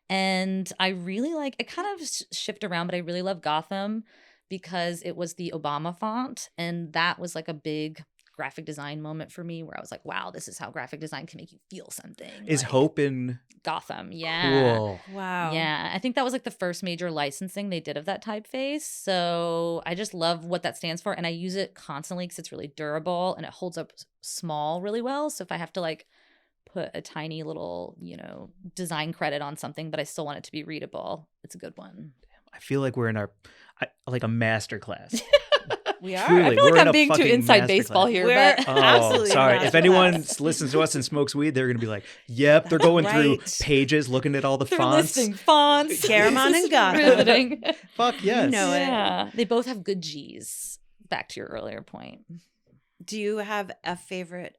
And I really like, it kind of shift around, but I really love Gotham because it was the Obama font. And that was like a big graphic design moment for me where I was like, wow, this is how graphic design can make you feel something. Is like, Hope in Gotham. Yeah. cool? Wow. Yeah, I think that was like the first major licensing they did of that typeface. So I just love what that stands for. And I use it constantly because it's really durable and it holds up small really well. So if I have to like put a tiny little, you know, design credit on something, but I still want it to be readable, it's a good one. I feel like we're in like a master class. We are. Truly. I feel We're like in I'm a being too fucking inside masterclass. baseball here, We're- but Oh, Absolutely sorry. not. If anyone listens to us and smokes weed, they're going to be like, yep, they're That's going through right. pages, looking at all the they're fonts. listing fonts. Garamond This and is Gotham. riveting. Fuck yes. know it. Yeah, they both have good G's. Back to your earlier point. Do you have a favorite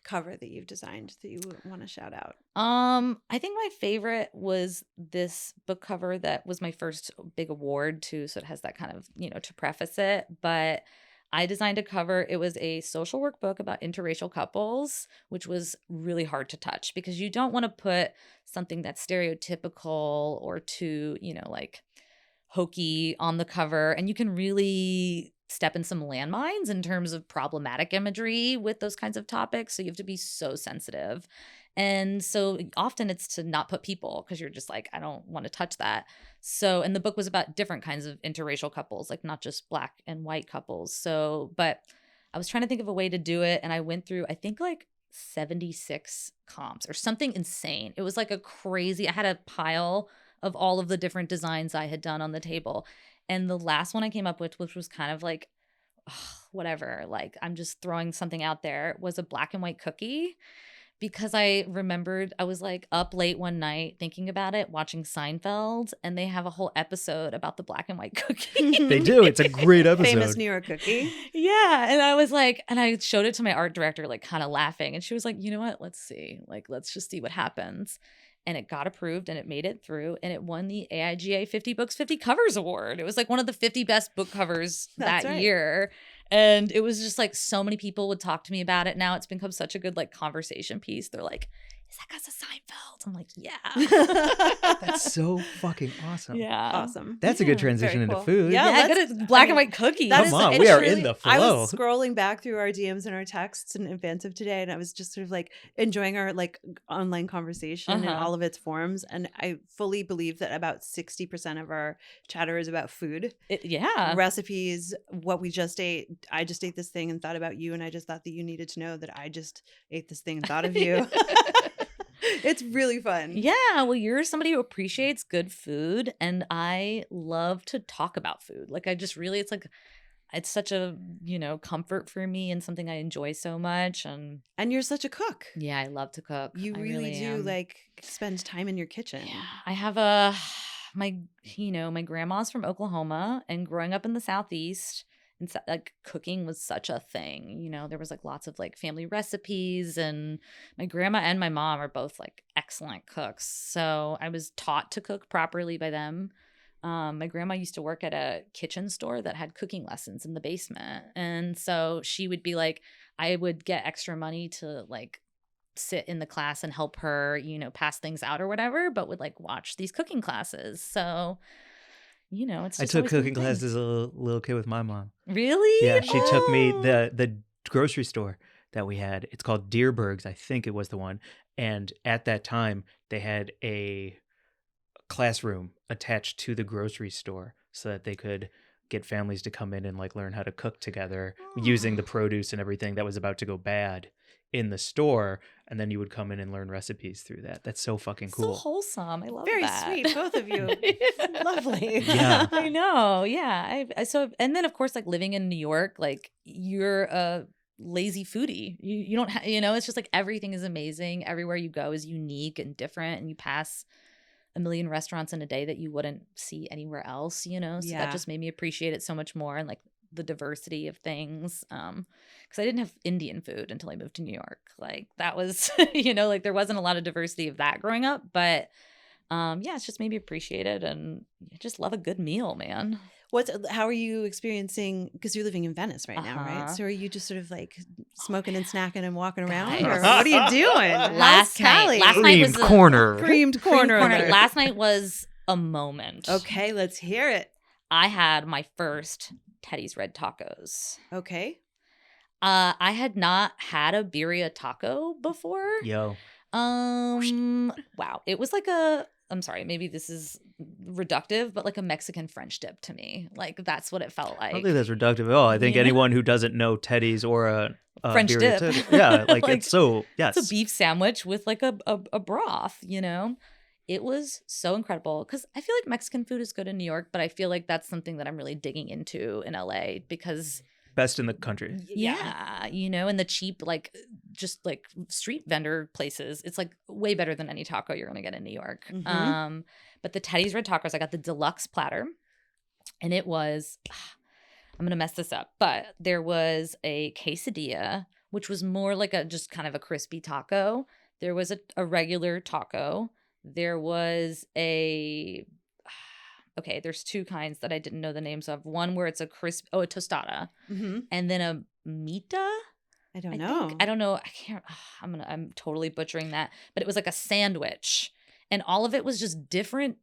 cover that you've designed that you want to shout out? I think my favorite was this book cover that was my first big award too, so it has that kind of, you know, to preface it, but I designed a cover. It was a social work book about interracial couples, which was really hard to touch because you don't want to put something that's stereotypical or too, you know, like hokey on the cover, and you can really step in some landmines in terms of problematic imagery with those kinds of topics. So you have to be so sensitive. And so often it's to not put people because you're just like, I don't want to touch that. So, and the book was about different kinds of interracial couples, like not just Black and white couples. So, but I was trying to think of a way to do it. And I went through, I think like 76 comps or something insane. It was like a crazy, I had a pile of all of the different designs I had done on the table. And the last one I came up with, which was kind of like, whatever, like I'm just throwing something out there, was a black and white cookie. Because I remembered I was like up late one night thinking about it, watching Seinfeld, and they have a whole episode about the black and white cookie. They do. It's a great episode. Famous New York cookie. Yeah. And I was like, and I showed it to my art director, like kind of laughing. And she was like, you know what? Let's see. Like, let's just see what happens. And it got approved and it made it through and it won the AIGA 50 Books 50 Covers Award. It was like one of the 50 best book covers That's that right. year. And it was just like so many people would talk to me about it. Now it's become such a good like conversation piece. They're like, is that because of Seinfeld? I'm like, yeah. That's so fucking awesome. Yeah. Awesome. That's a good Yeah, transition very into cool. food. Yeah. Yeah, let's- good at black I mean, and white cookies. That Come is- on, it's we are in truly- the I was flow. scrolling back through our DMs and our texts in advance of today, and I was just sort of like enjoying our like online conversation in Uh-huh. all of its forms. And I fully believe that about 60% of our chatter is about food, Yeah. recipes, what we just ate. I just ate this thing and thought about you, and I just thought that you needed to know that I just ate this thing and thought of you. It's really fun. Yeah, well, you're somebody who appreciates good food, and I love to talk about food. Like, I just really, it's such a, comfort for me and something I enjoy so much. And you're such a cook. yeah, I love to cook. You I really do am. like spend time in your kitchen. Yeah, I have my grandma's from Oklahoma, and growing up in the Southeast, and like cooking was such a thing. There was like lots of like family recipes, and my grandma and my mom are both like excellent cooks. So I was taught to cook properly by them. My grandma used to work at a kitchen store that had cooking lessons in the basement. And so she would be like, I would get extra money to like sit in the class and help her, pass things out or whatever, but would like watch these cooking classes. So, it's just I took always been a cooking thing. classes as a little kid with my mom. Really? Yeah, she took me Oh. the grocery store that we had. It's called Deerberg's, I think it was the one. And at that time, they had a classroom attached to the grocery store so that they could get families to come in and like learn how to cook together using the produce and everything that was about to go bad in the store, and then you would come in and learn recipes through that. That's so fucking So cool. wholesome. I love Very that. sweet, both of you. It's lovely. Yeah. I know. Yeah. And then of course, like living in New York, like you're a lazy foodie. You don't, it's just like everything is amazing. Everywhere you go is unique and different, and you pass a million restaurants in a day that you wouldn't see anywhere else, So Yeah. that just made me appreciate it so much more, and like the diversity of things. Because I didn't have Indian food until I moved to New York. Like that was, like there wasn't a lot of diversity of that growing up, but it's just made me appreciate it, and I just love a good meal, man. How are you experiencing, because you're living in Venice right now, right? Uh-huh. So are you just sort of like smoking and snacking and walking around? Guys. Or what are you doing? Last night was Creamed corner. Creamed corner. alert. Last night was a moment. Okay, let's hear it. I had my first Teddy's Red Tacos. Okay. I had not had a birria taco before. Yo. Wow. It was like I'm sorry, maybe this is reductive, but like a Mexican French dip to me. Like that's what it felt like. I don't think that's reductive at all. I think Yeah. anyone who doesn't know Teddy's or a French birria dip. taco- yeah, like, Like, it's so, yes. It's a beef sandwich with like a broth, It was so incredible, because I feel like Mexican food is good in New York, but I feel like that's something that I'm really digging into in LA, because Best in the country. yeah, and the cheap, like just like street vendor places, it's like way better than any taco you're gonna get in New York. Mhm. But the Teddy's Red Tacos, I got the deluxe platter, and it was, I'm gonna mess this up, but there was a quesadilla, which was more like just kind of a crispy taco. There was a regular taco. There was okay, there's two kinds that I didn't know the names of. One where it's a tostada, Mm-hmm. and then a mita. I don't know. I don't know. I can't. I'm totally butchering that, but it was like a sandwich, and all of it was just different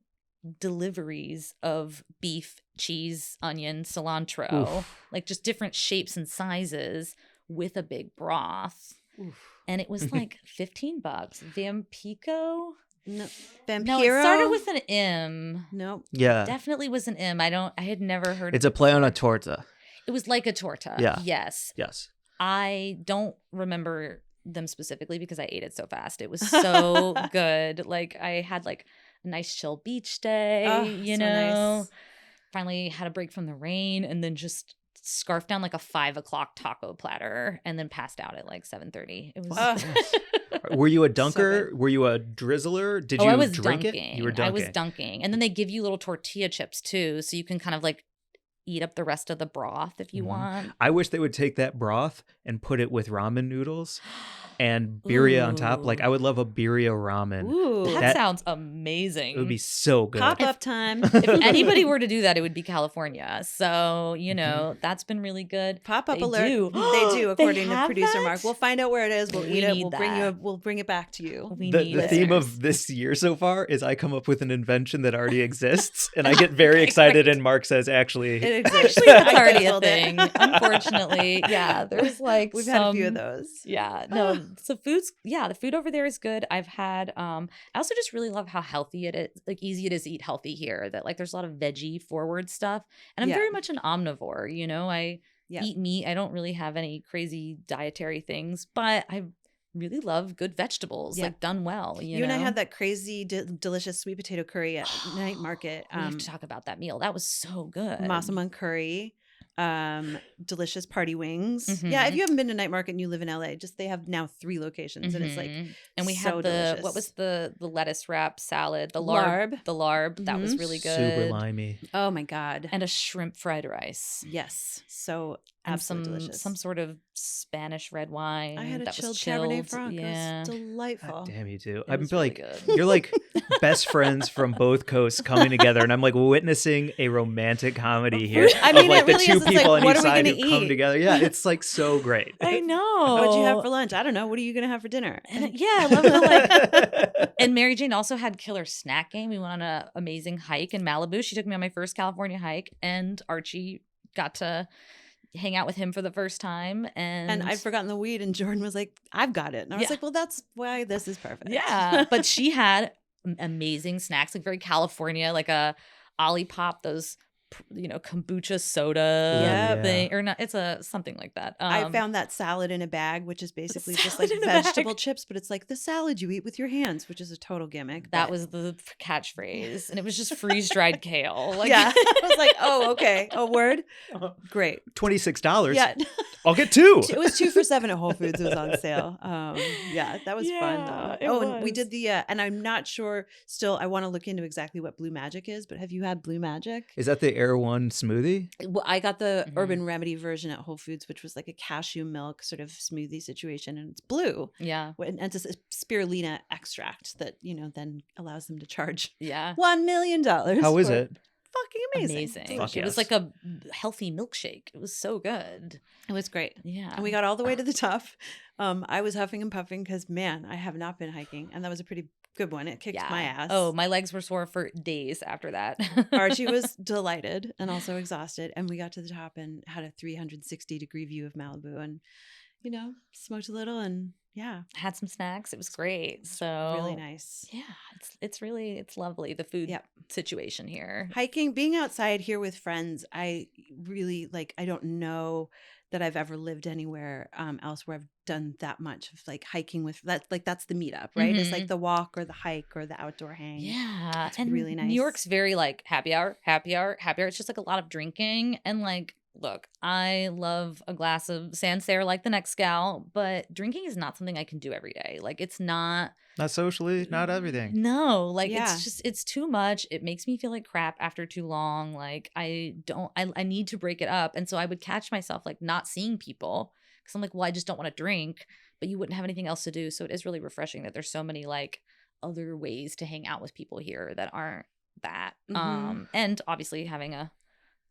deliveries of beef, cheese, onion, cilantro, Oof. like just different shapes and sizes with a big broth. Oof. And it was like $15. Vampico? No, Vampiro? No, it started with an M. Nope. Yeah. Definitely was an M. I had never heard. It's a play on a torta. It was like a torta. Yeah. Yes. Yes. I don't remember them specifically because I ate it so fast. It was so good. Like I had like a nice chill beach day, Oh, you so know. nice. Finally had a break from the rain, and then just scarfed down like a 5 o'clock taco platter, and then passed out at like 7:30. It was. Were you a dunker? Were you a drizzler? Did you I was drink dunking. it? You were dunking. I was dunking. And then they give you little tortilla chips too, so you can kind of like eat up the rest of the broth if you Mhm. want. I wish they would take that broth and put it with ramen noodles and birria on top. Like Ooh. I would love a birria ramen. Ooh. That, That- sounds amazing. It would be so good. Pop up time. If anybody were to do that, it would be California. So, you know, that's been really good. Pop up They alert. do. They do, They according to have producer that? Mark. We'll find out where it is. We'll We eat it. need that. We'll bring it back to you. We The need theme listeners. of this year so far is I come up with an invention that already exists, and I get very excited, and Mark says, actually, It exists. Actually, that's I already a Googled it. thing. Unfortunately, yeah. There's like We've had a few of some- those. Yeah, no. So the food over there is good. I've had. I also just really love how healthy it is. Like easy it is to eat healthy here. That like there's a lot of veggie forward stuff, and I'm Yeah. very much an omnivore. You know, I Yeah. eat meat. I don't really have any crazy dietary things, but I really love good vegetables, Yeah. like done well. You and I had that crazy delicious sweet potato curry at night market. We have to talk about that meal. That was so good. Masaman curry, delicious party wings. Yeah, if Mhm. you haven't been to night market and you live in LA, they have now 3 locations, and it's like and we so had delicious. what was the lettuce wrap salad, the Larb. larb that was Mhm. really good, Super limey. Oh my god. and a shrimp fried rice. Yes, so And absolutely delicious. some sort of Spanish red wine. I had a that chilled was Cabernet chilled. Franc. Yeah, It was delightful. God damn you two. It I'm was really like, good. you're like best friends from both coasts coming together, and I'm like witnessing a romantic comedy here. I mean, of like it really the two is. It's people like, on what each are we side gonna who come eat? together. Yeah, it's like so great. I know. What'd you have for lunch? I don't know. What are you gonna have for dinner? And yeah, I love how like. And Mary Jane also had killer snack game. We went on an amazing hike in Malibu. She took me on my first California hike, and Archie got to hang out with him for the first time. And I'd forgotten the weed, and Jordan was like, "I've got it." And I was Yeah. like, "Well, that's why this is perfect." Yeah, but she had amazing snacks, like very California, like a Olipop, those kombucha soda Yep. thing, or not. It's a something like that. I found that salad in a bag, which is basically just salad like in a bag. vegetable chips, but it's like the salad you eat with your hands, which is a total gimmick. that but- was the catchphrase, and it was just freeze dried kale. Like, yeah. I was like, "Oh, okay, a word, great." $26. Yeah, I'll get 2. it was 2 for $7 at Whole Foods. It was on sale. Yeah, that was fun Yeah, though. it And we was. did the, and I'm not sure still. I want to look into exactly what Blue Magic is, but have you had Blue Magic? Is that the Air One smoothie? Well, I got the Mhm. Urban Remedy version at Whole Foods, which was like a cashew milk sort of smoothie situation, and it's blue. yeah, And it's a spirulina extract that then allows them to charge yeah. $1 million. How is for it? Fucking amazing. Amazing. Fuck It was yes. like a healthy milkshake. It was so good. It was great. Yeah. And we got all the way to the top. I was huffing and puffing because, man, I have not been hiking, and that was a pretty good one. It kicked my ass. Oh, my legs were sore for days after that. Archie was delighted and also exhausted, and we got to the top and had a 360-degree view of Malibu, and smoked a little, and yeah, had some snacks. It was great. So really nice. Yeah, it's lovely, the food Yep. situation here. Hiking, being outside here with friends, I really I don't know that I've ever lived anywhere else where I've done that much of like hiking with that. Like that's the meetup, right? It's like the walk or the hike or the outdoor hang. Yeah, It's and really nice. New York's very like happy hour, happy hour, happy hour. It's just like a lot of drinking and like. Look, I love a glass of Sancerre like the next gal, but drinking is not something I can do every day. Like it's not. Not socially, not everything. No, like Yeah. it's too much. It makes me feel like crap after too long. Like I need to break it up. And so I would catch myself like not seeing people because I'm like, well, I just don't want to drink, but you wouldn't have anything else to do. So it is really refreshing that there's so many like other ways to hang out with people here that aren't that. Mhm. And obviously having a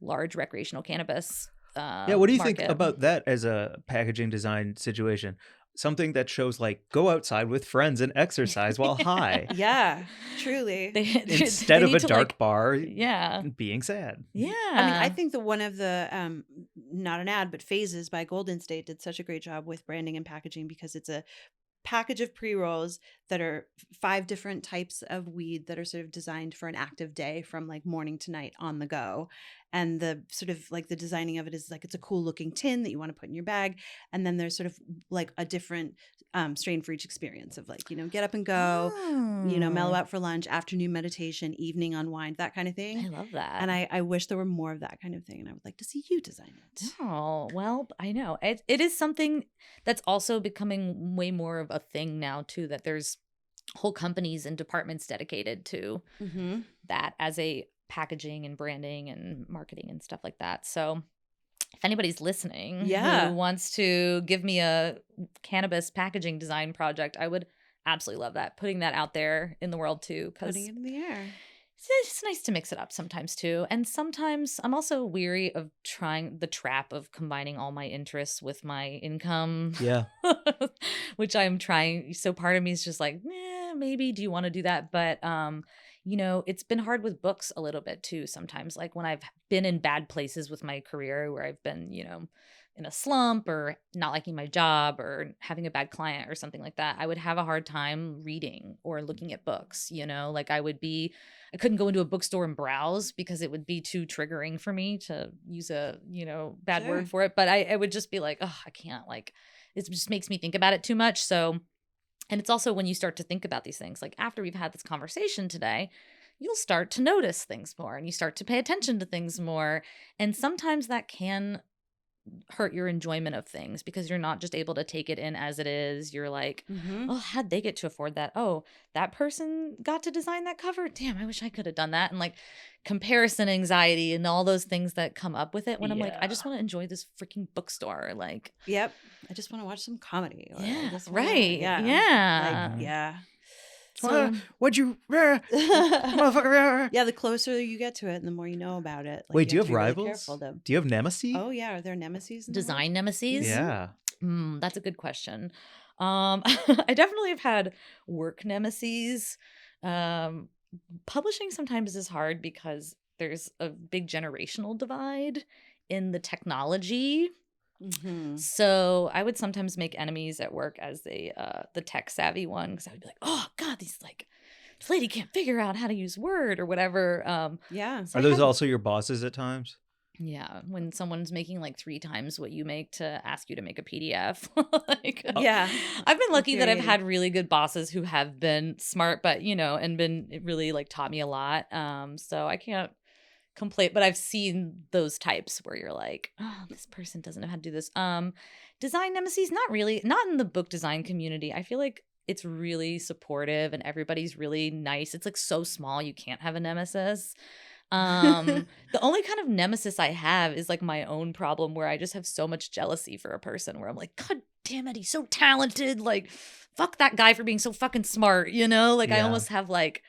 large recreational cannabis Yeah, what do you think market. about that as a packaging design situation? Something that shows like go outside with friends and exercise while high Yeah, truly. instead they of need a to, dark like, bar yeah. being sad. Yeah. I mean, I think that one of the not an ad, but Phases by Golden State did such a great job with branding and packaging because it's a package of pre-rolls that are 5 different types of weed that are sort of designed for an active day from like morning to night on the go. And the sort of like the designing of it is like it's a cool looking tin that you want to put in your bag. And then there's sort of like a different strain for each experience of like, get up and go, mellow out for lunch, afternoon meditation, evening unwind, that kind of I thing. love that. And I wish there were more of that kind of thing. And I would like to see you design it. Oh, well, I know. It is something that's also becoming way more of a thing now, too, that there's whole companies and departments dedicated to Mm-hmm. that as a packaging and branding and marketing and stuff like that. So if anybody's listening Yeah. who wants to give me a cannabis packaging design project, I would absolutely love that. Putting that out there in the world, too, because Putting it in the air. it's nice to mix it up sometimes too. And sometimes I'm also weary of trying the trap of combining all my interests with my income, Yeah. which I'm trying. So part of me is just like, maybe do you want to do that? But, it's been hard with books a little bit too. Sometimes like when I've been in bad places with my career where I've been, in a slump or not liking my job or having a bad client or something like that, I would have a hard time reading or looking at books, like I couldn't go into a bookstore and browse because it would be too triggering for me to use a, bad Sure. word for it. But I would just be like, oh, I can't, like, it just makes me think about it too much. So And it's also when you start to think about these things, like after we've had this conversation today, you'll start to notice things more and you start to pay attention to things more. And sometimes that can hurt your enjoyment of things because you're not just able to take it in as it is. You're like, oh, how'd they get to afford that? Oh, that person got to design that cover. Damn, I wish I could have done that. And like comparison anxiety and all those things that come up with it when I'm like, I just want to enjoy this freaking bookstore. Like, yep. I just want to watch some comedy. Or I yeah, just wanna- right. Yeah. Like, yeah. So, What'd you, motherfucker? Yeah, the closer you get to it and the more you know about it. Like, Wait, do you have to be really rivals? careful to- Do you have nemesis? Oh, yeah. Are there nemesis? In the world? design nemesis. Yeah. That's a good question. I definitely have had work nemesis. Publishing sometimes is hard because there's a big generational divide in the technology. So I would sometimes make enemies at work as the tech savvy one because I would be like, oh God, this lady can't figure out how to use Word or whatever. Yeah. So Are those also your bosses at times? Yeah, when someone's making like 3 times what you make to ask you to make a PDF. Like, Yeah. I've been lucky that I've Infuriating. had really good bosses who have been smart, but and been really like taught me a lot. So I can't complain, but I've seen those types where you're like, oh, this person doesn't know how to do this. Design nemesis, not really, not in the book design community. I feel like it's really supportive and everybody's really nice. It's like so small you can't have a nemesis. The only kind of nemesis I have is like my own problem where I just have so much jealousy for a person where I'm like, God damn it, he's so talented. Like, fuck that guy for being so fucking smart, Like I Yeah. almost have like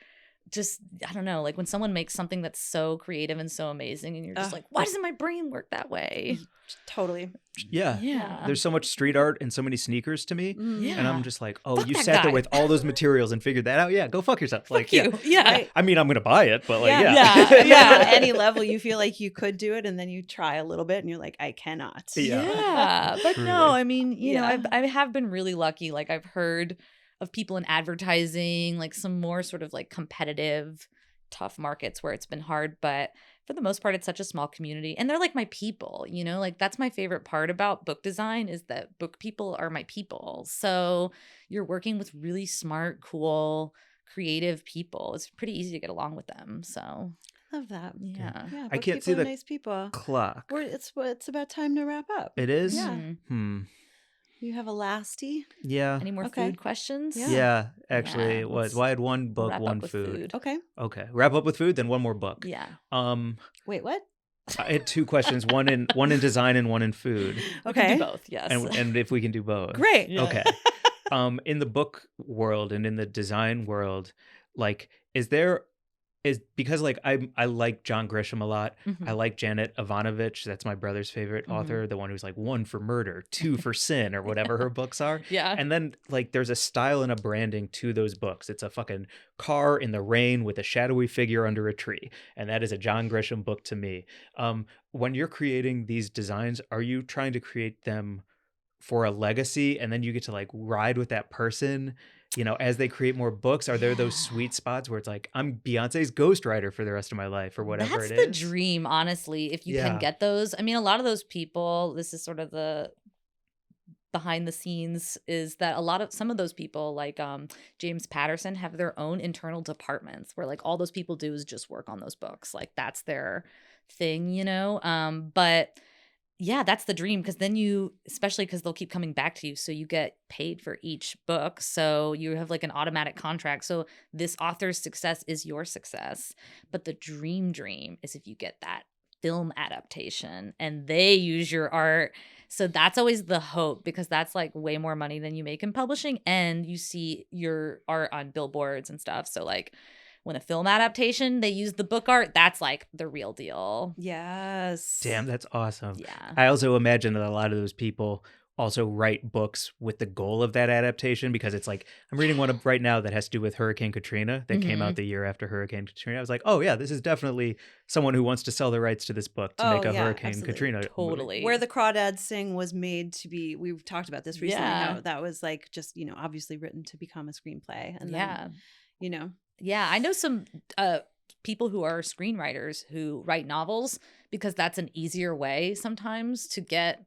just, I don't know, like when someone makes something that's so creative and so amazing and you're just like, why doesn't my brain work that way? Totally. Yeah. Yeah. There's so much street art and so many sneakers to me. Yeah. And I'm just like, oh, Fuck you that sat there guy. with all those materials and figured that out. Yeah, go fuck yourself. Like, Fuck you. Yeah. Right. I mean, I'm going to buy it, but like, Yeah. yeah. Yeah. At any level, you feel like you could do it, and then you try a little bit, and you're like, I cannot. Yeah. Yeah. But Truly. no, I mean, you know, Yeah. I have been really lucky. Like I've heard of people in advertising, like some more sort of like competitive, tough markets where it's been hard. But for the most part, it's such a small community. And they're like my people, like that's my favorite part about book design is that book people are my people. So you're working with really smart, cool, creative people. It's pretty easy to get along with them. So Love that. yeah. Yeah. I book can't see people are the nice people. Clock. It's about time to wrap up. It is? Yeah. Mhm. You have a lasty? Yeah. Any more Okay. food questions? Yeah. Yeah, actually, Yeah, it was. let's Well, I had one book, Wrap one up with food. Okay. Okay, wrap up with food, then one more book. Yeah. Wait, what? I had 2 questions, one in design and one in food, We can Okay. do both. Yes. and if we can do both. Great. Yeah. Okay. In the book world and in the design world, like, because like I like John Grisham a lot. Mhm. I like Janet Ivanovich. That's my brother's favorite author, the one who's like 1 for murder, 2 for sin, or whatever her books are. Yeah. And then like there's a style and a branding to those books. It's a fucking car in the rain with a shadowy figure under a tree. And that is a John Grisham book to me. When you're creating these designs, are you trying to create them for a legacy and then you get to like ride with that person, as they create more books? Are there those sweet spots where it's like, I'm Beyonce's ghostwriter for the rest of my life or whatever That's it the is? dream, honestly, if you Yeah. can get those. I mean, a lot of those people, this is sort of the behind the scenes, is that some of those people like James Patterson have their own internal departments where like all those people do is just work on those books. Like that's their thing, but yeah, that's the dream because then especially because they'll keep coming back to you. So you get paid for each book. So you have like an automatic contract. So this author's success is your success. But the dream is if you get that film adaptation and they use your art. So that's always the hope because that's like way more money than you make in publishing. And you see your art on billboards and stuff. So like when a film adaptation, they use the book art, that's like the real deal. Yes. Damn, that's awesome. Yeah. I also imagine that a lot of those people also write books with the goal of that adaptation because it's like, I'm reading one up right now that has to do with Hurricane Katrina that came out the year after Hurricane Katrina. I was like, oh yeah, this is definitely someone who wants to sell the rights to this book to Oh, make a yeah, Hurricane absolutely. Katrina movie. Totally. Where the Crawdads Sing was made to be, we've talked about this recently, Yeah. how that was like just, obviously written to become a screenplay. And Yeah. then, Yeah, I know some people who are screenwriters who write novels because that's an easier way sometimes to get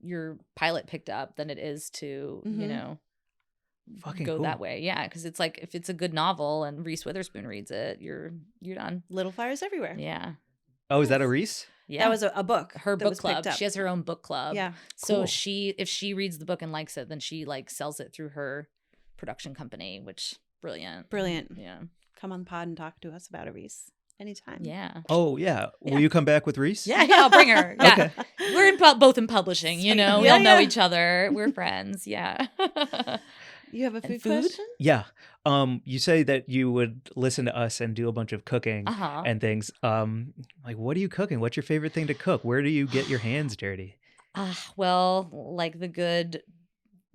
your pilot picked up than it is to, Mhm. Fucking go cool. that way. Yeah, because it's like if it's a good novel and Reese Witherspoon reads it, you're done. Little fires everywhere. Yeah. Oh, is that a Reese? Yeah. That was a book. her that book was club. picked up. She has her own book club. Yeah. So Cool. if she reads the book and likes it, then she like sells it through her production company, which brilliant. Brilliant. Yeah. Come on the pod and talk to us about it, Reese. Anytime. Yeah. Oh, yeah. Yeah. Will you come back with Reese? Yeah, I'll bring her. Yeah. Okay. We're in both in publishing, you know. We Yeah, all know yeah. each other. We're friends. Yeah. You have a And food food? question? Yeah. You say that you would listen to us and do a bunch of cooking Uh-huh. and things. Like, what are you cooking? What's your favorite thing to cook? Where do you get your hands dirty? Well, like the good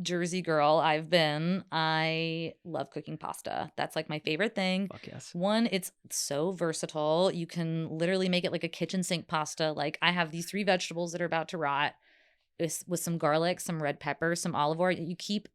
Jersey girl I love cooking pasta. That's like my favorite thing. Fuck yes. One, it's so versatile. You can literally make it like a kitchen sink pasta. Like I have these 3 vegetables that are about to rot with some garlic, some red pepper, some olive oil. You keep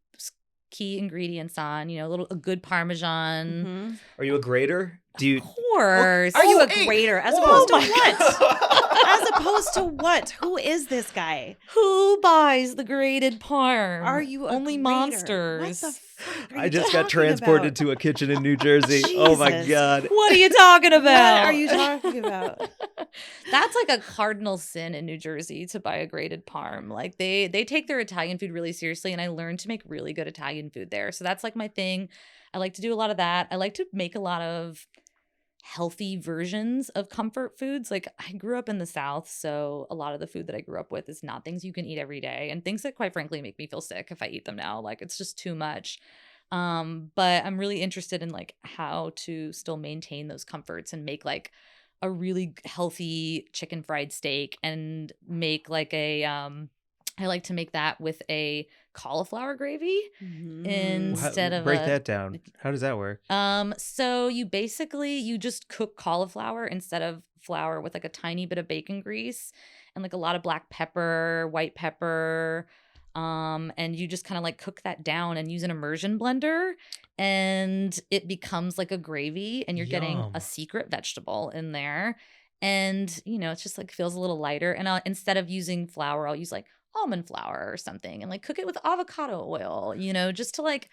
key ingredients on, you know, a good Parmesan. Mhm. Are you a grater? Do you? Of course. Are you a hey! grater? As Whoa! opposed to Oh my what? As opposed to what? Who is this guy? Who buys the grated parm? Are you a only grater? monsters? What the fuck are I you just got talking transported about? to a kitchen in New Jersey. Oh my Jesus. god. What are you talking about? What are you talking about? That's like a cardinal sin in New Jersey to buy a grated parm. Like they take their Italian food really seriously, and I learned to make really good Italian food there. So that's like my thing. I like to do a lot of that. I like to make a lot of healthy versions of comfort foods. Like I grew up in the South, so a lot of the food that I grew up with is not things you can eat every day, and things that quite frankly make me feel sick if I eat them now. Like it's just too much. But I'm really interested in like how to still maintain those comforts and make like a really healthy chicken fried steak, and make like a I like to make that with a cauliflower gravy instead of Break a, that down. How does that work? so you just cook cauliflower instead of flour with like a tiny bit of bacon grease and like a lot of black pepper, white pepper, and you just kind of like cook that down and use an immersion blender, and it becomes like a gravy, and you're getting Yum. a secret vegetable in there, and you know it's just like feels a little lighter. And instead of using flour, I'll use like almond flour or something, and like cook it with avocado oil, you know, just to like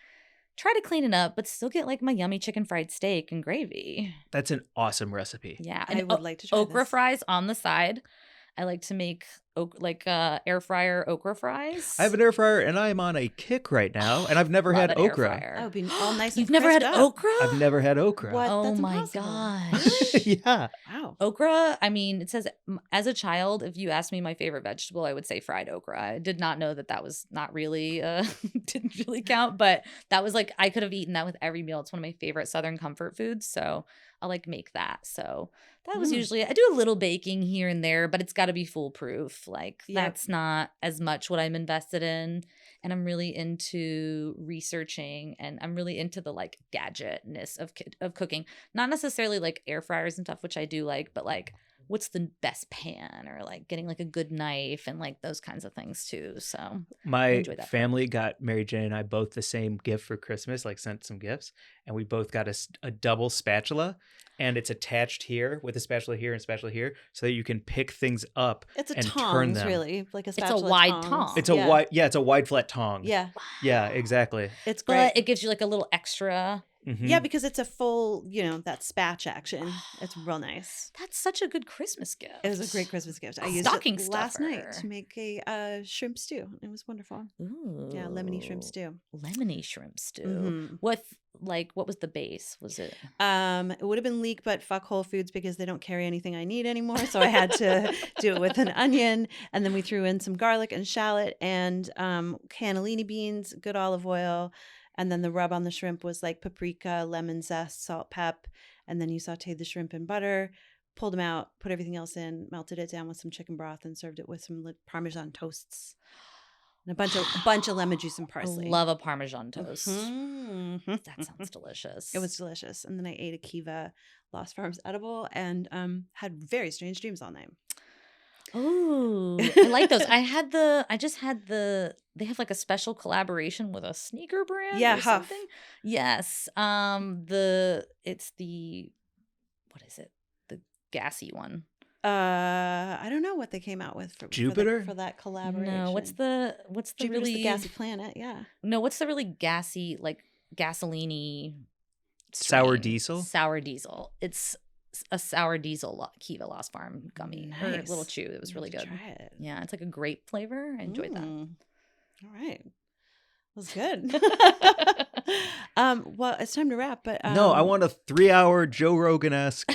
try to clean it up, but still get like my yummy chicken fried steak and gravy. That's an awesome recipe. Yeah, I and would like to try okra this. fries on the side. I like to make air fryer okra fries. I have an air fryer and I'm on a kick right now, and I've never Love had an air okra. fryer. That would be all nice and You've never had crisped up. okra? I've never had okra. What? Oh That's my impossible. gosh. Yeah. Wow. Okra, I mean, it says as a child, if you asked me my favorite vegetable, I would say fried okra. I did not know that was not really, didn't really count, but that was like, I could have eaten that with every meal. It's one of my favorite Southern comfort foods. So I'll like make that. So that was usually, I do a little baking here and there, but it's got to be foolproof. Like Yep. that's not as much what I'm invested in. And I'm really into researching, and I'm really into the like gadgetness of cooking. Not necessarily like air fryers and stuff, which I do like, but like what's the best pan, or like getting like a good knife and like those kinds of things too. So My enjoy that family got Mary Jane and I both the same gift for Christmas, like sent some gifts, and we both got a double spatula, and it's attached here with a spatula here and spatula here, so that you can pick things up. It's a and turn tongs, them. really, like a a spatula. wide tongs. tong. It's a wide, it's a wide flat tong. Yeah, Yeah, exactly. it's great. but it gives you like a little extra. Mhm. Yeah, because it's a full, that spatch action. It's real nice. That's such a good Christmas gift. It was a great Christmas gift. I used Stocking it last night stuffer. to make a shrimp stew. It was wonderful. Ooh. Yeah, lemony shrimp stew. Lemony shrimp stew. Mhm. What was the base? Was it? It would have been leek, but fuck Whole Foods because they don't carry anything I need anymore. So I had to do it with an onion, and then we threw in some garlic and shallot and cannellini beans, good olive oil, and then the rub on the shrimp was like paprika, lemon zest, salt, pep, and then you sautéed the shrimp in butter, pulled them out, put everything else in, melted it down with some chicken broth, and served it with some Parmesan toasts and a bunch of lemon juice and parsley. I love a Parmesan toast. Mhm. That sounds delicious. It was delicious. And then I ate a Kiva Lost Farms edible and had very strange dreams all night. Oh, I like those. They have like a special collaboration with a sneaker brand. Yeah, or Huff. something. Yes. What is it? The gassy one. I don't know what they came out with for Jupiter? for that collaboration. No, what's the Jupiter's really the gassy planet? Yeah. No, what's the really gassy, like gasoline-y Sour strain? diesel? Sour diesel. It's a sour diesel Kiva Lost Farm gummy or Nice. little chew. It was really good. Try it. Yeah, it's like a grape flavor. I enjoyed that. All right. That was good. Well, it's time to wrap, but No, I want a 3-hour Joe Rogan-esque.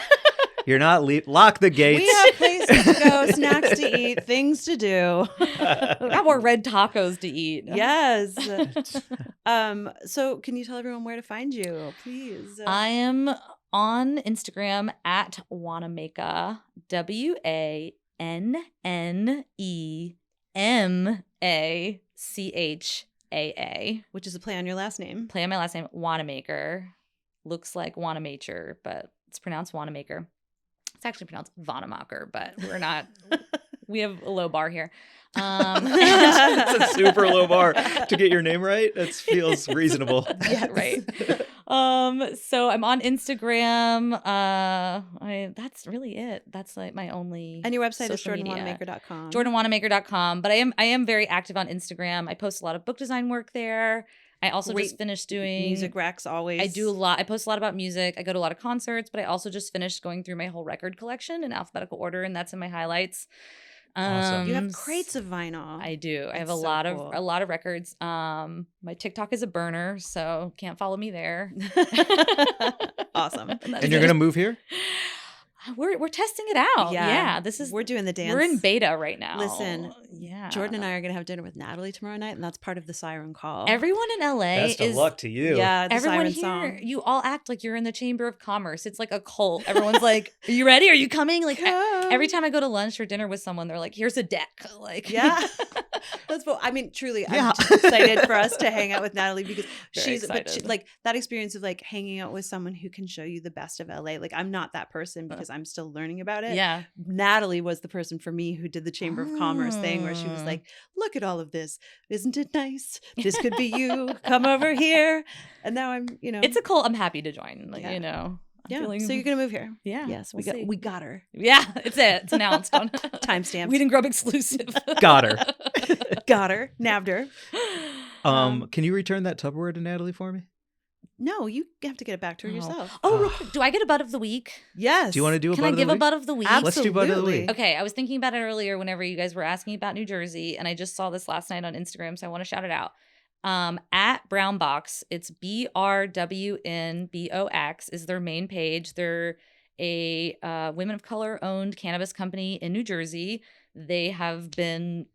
You're not lock the gates. we have places to go, snacks to eat, things to do. We got more red tacos to eat. Yes. So can you tell everyone where to find you, please? I am on Instagram at Wannemacher, WANNEMACHAA. Which is a play on your last name. Play on my last name, Wannemacher. Looks like Wannemacher, but it's pronounced Wannemacher. It's actually pronounced Wannemacher, but we're not. We have a low bar here. It's a super low bar to get your name right. That feels reasonable. Yeah, right. So I'm on Instagram. That's really it. That's like my only. And your website is social media. jordanwannemacher.com. JordanWannemacher.com. But I am very active on Instagram. I post a lot of book design work there. I also Great just finished doing music racks always. I do a lot. I post a lot about music. I go to a lot of concerts, but I also just finished going through my whole record collection in alphabetical order, and that's in my highlights. Awesome. You have crates of vinyl. I do. I have That's a so lot cool. of records. My TikTok is a burner, so can't follow me there. Awesome. And you're going to move here? We're testing it out. Yeah. This is we're doing the dance. We're in beta right now. Listen, yeah. Jordan and I are going to have dinner with Natalie tomorrow night, and that's part of the siren call. Everyone in LA Best of luck to you. Yeah, the everyone siren here, song. you all act like you're in the Chamber of Commerce. It's like a cult. Everyone's like, "Are you ready? Are you coming?" Like every time I go to lunch or dinner with someone, they're like, "Here's a deck." Like, Yeah. That's cool. I mean, truly, Yeah. I'm just excited for us to hang out with Natalie because Very but excited. like that experience of like hanging out with someone who can show you the best of LA. Like I'm not that person because I'm still learning about it. yeah. Natalie was the person for me who did the Chamber of Commerce thing where she was like, look at all of this. Isn't it nice? This could be you. Come over here. And now I'm, It's a cult. I'm happy to join. Like, Yeah. I'm yeah. feeling- So you're going to move here. yeah. Yes. we'll see. We got her. Yeah, it's it. It's announced on Timestamped. Weed and Grub exclusive. Got her. Got her. Nabbed her. Can you return that Tupperware to Natalie for me? No, you have to get it back to her yourself. Oh, real quick, do I get a butt of the week? Yes. Do you want to do a Can butt I of the give a week? butt of the week? Let's do butt of the Absolutely. week. Okay, I was thinking about it earlier whenever you guys were asking about New Jersey, and I just saw this last night on Instagram, so I want to shout it out. At Brown Box, it's BRWNBOX is their main page. They're a women of color owned cannabis company in New Jersey. They have been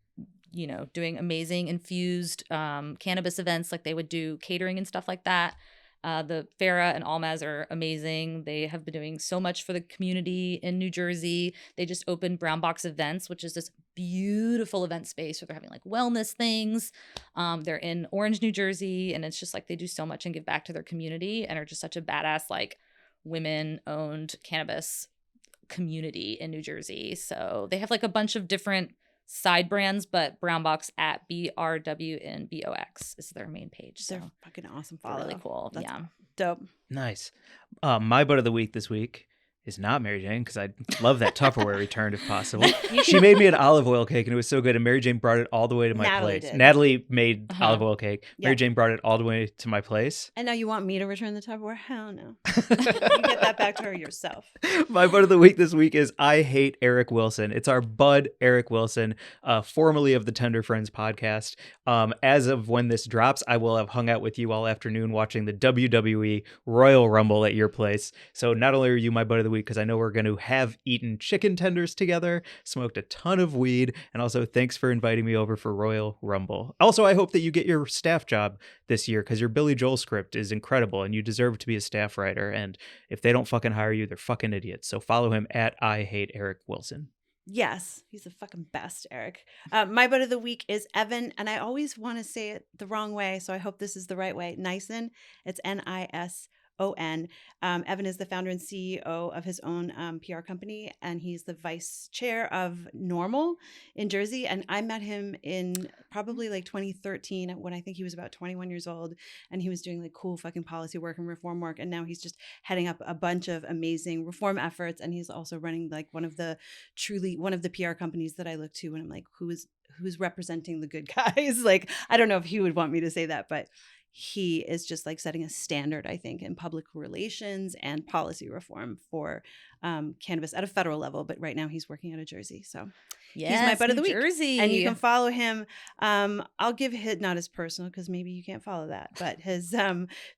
doing amazing infused cannabis events, like they would do catering and stuff like that. The Farah and Almaz are amazing. They have been doing so much for the community in New Jersey. They just opened Brown Box Events, which is this beautiful event space where they're having like wellness things. They're in Orange, New Jersey, and it's just like they do so much and give back to their community and are just such a badass like women-owned cannabis community in New Jersey. So they have like a bunch of different side brands, but Brown Box at BRWNBOX is their main page. So They're fucking awesome. they're Follow. really cool. That's Yeah. dope. Nice. My butt of the week this week is not Mary Jane because I love that Tupperware returned if possible. She made me an olive oil cake and it was so good. And Mary Jane brought it all the way to my Natalie place. did. Natalie made Uh-huh. olive oil cake. Yeah. Mary Jane brought it all the way to my place. And now you want me to return the Tupperware? Hell no. You get that back to her yourself. My butt of the week this week is I Hate Eric Wilson. It's our bud, Eric Wilson, formerly of the Tender Friends podcast. As of when this drops, I will have hung out with you all afternoon watching the WWE Royal Rumble at your place. So not only are you my butt of the week, because I know we're going to have eaten chicken tenders together, smoked a ton of weed, and also thanks for inviting me over for Royal Rumble. Also, I hope that you get your staff job this year because your Billy Joel script is incredible and you deserve to be a staff writer. And if they don't fucking hire you, they're fucking idiots. So follow him at I Hate Eric Wilson. Yes, he's the fucking best, Eric. My butt of the week is Evan, and I always want to say it the wrong way, so I hope this is the right way. Nison. It's Nison. Evan is the founder and CEO of his own PR company, and he's the vice chair of Normal in Jersey. And I met him in probably like 2013 when I think he was about 21 years old, and he was doing like cool fucking policy work and reform work. And now he's just heading up a bunch of amazing reform efforts. And he's also running like one of the PR companies that I look to when I'm like, who's representing the good guys? Like, I don't know if he would want me to say that, but he is just like setting a standard, I think, in public relations and policy reform for cannabis at a federal level. But right now he's working out of Jersey. So Yes, he's my butt of the New week. Jersey. And you can follow him. I'll give his, not his personal, because maybe you can't follow that, but his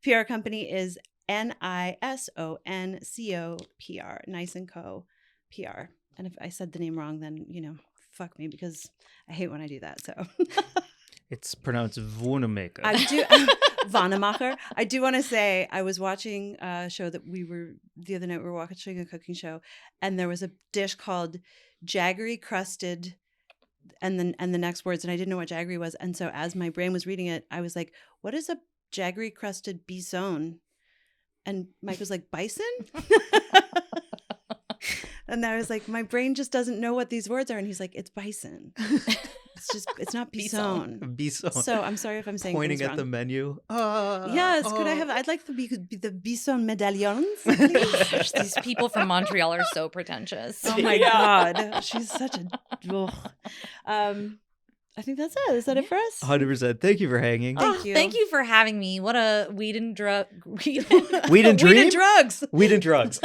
PR company is NISONCOPR, Nice and Co PR. And if I said the name wrong, then, fuck me, because I hate when I do that. So It's pronounced Wannemacher. I do. Wannemacher. I do want to say I was watching a show that the other night we were watching a cooking show, and there was a dish called jaggery crusted, and the next words, and I didn't know what jaggery was, and so as my brain was reading it, I was like, "What is a jaggery crusted bison?" And Mike was like, "Bison." And I was like, my brain just doesn't know what these words are, and he's like, "It's bison." It's not bison. Bison. So I'm sorry if I'm saying Pointing things at the wrong. menu. Yes, could I have? I'd like the bison medallions. Gosh, these people from Montreal are so pretentious. Oh my god, she's such a. I think that's it. Is that it for us? 100%. Thank you for hanging. Thank you. Thank you for having me. What a weed and drug. Weed and dream? Weed and drugs. Weed and drugs.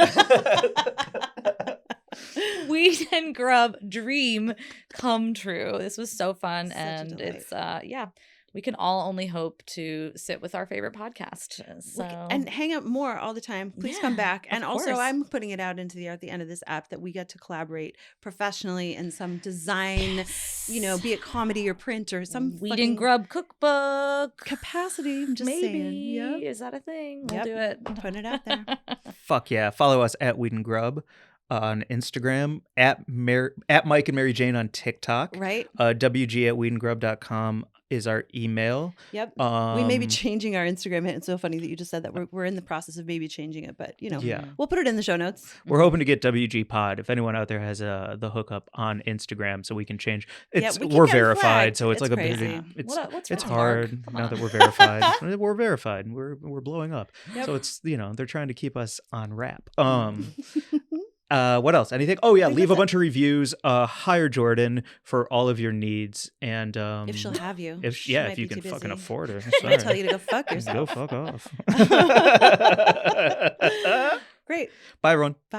Weed and Grub dream come true. This was so fun. Such a And delight. it's, we can all only hope to sit with our favorite podcast. So. And hang out more all the time. Please come Yeah, back. And of also, course. I'm putting it out into the air at the end of this app that we get to collaborate professionally in some design, be it comedy or print or some Weed fucking and Grub cookbook capacity. I'm just Maybe. saying. Yep. Is that a thing? We'll Yep. do it. Putting it out there. Fuck yeah. Follow us at Weed and Grub on Instagram, at Mike and Mary Jane on TikTok. Right? WG@weedandgrub.com is our email. Yep. We may be changing our Instagram. It's so funny that you just said that. We're in the process of maybe changing it, but Yeah. we'll put it in the show notes. We're hoping to get WG Pod. If anyone out there has the hookup on Instagram, so we can change. Yeah, It's we can we're get verified, flagged. so it's It's like crazy. a big. What's It's wrong, hard Mark? Come now on. that we're verified. We're verified. We're blowing up. Yep. So it's they're trying to keep us on wrap. What else? Anything? Oh yeah, I think leave a that's it. bunch of reviews. Hire Jordan for all of your needs, and If she'll have you. if She yeah, might if you be can too fucking busy. afford her, She might tell you to go fuck Go yourself. fuck off. Great. Bye everyone. Bye.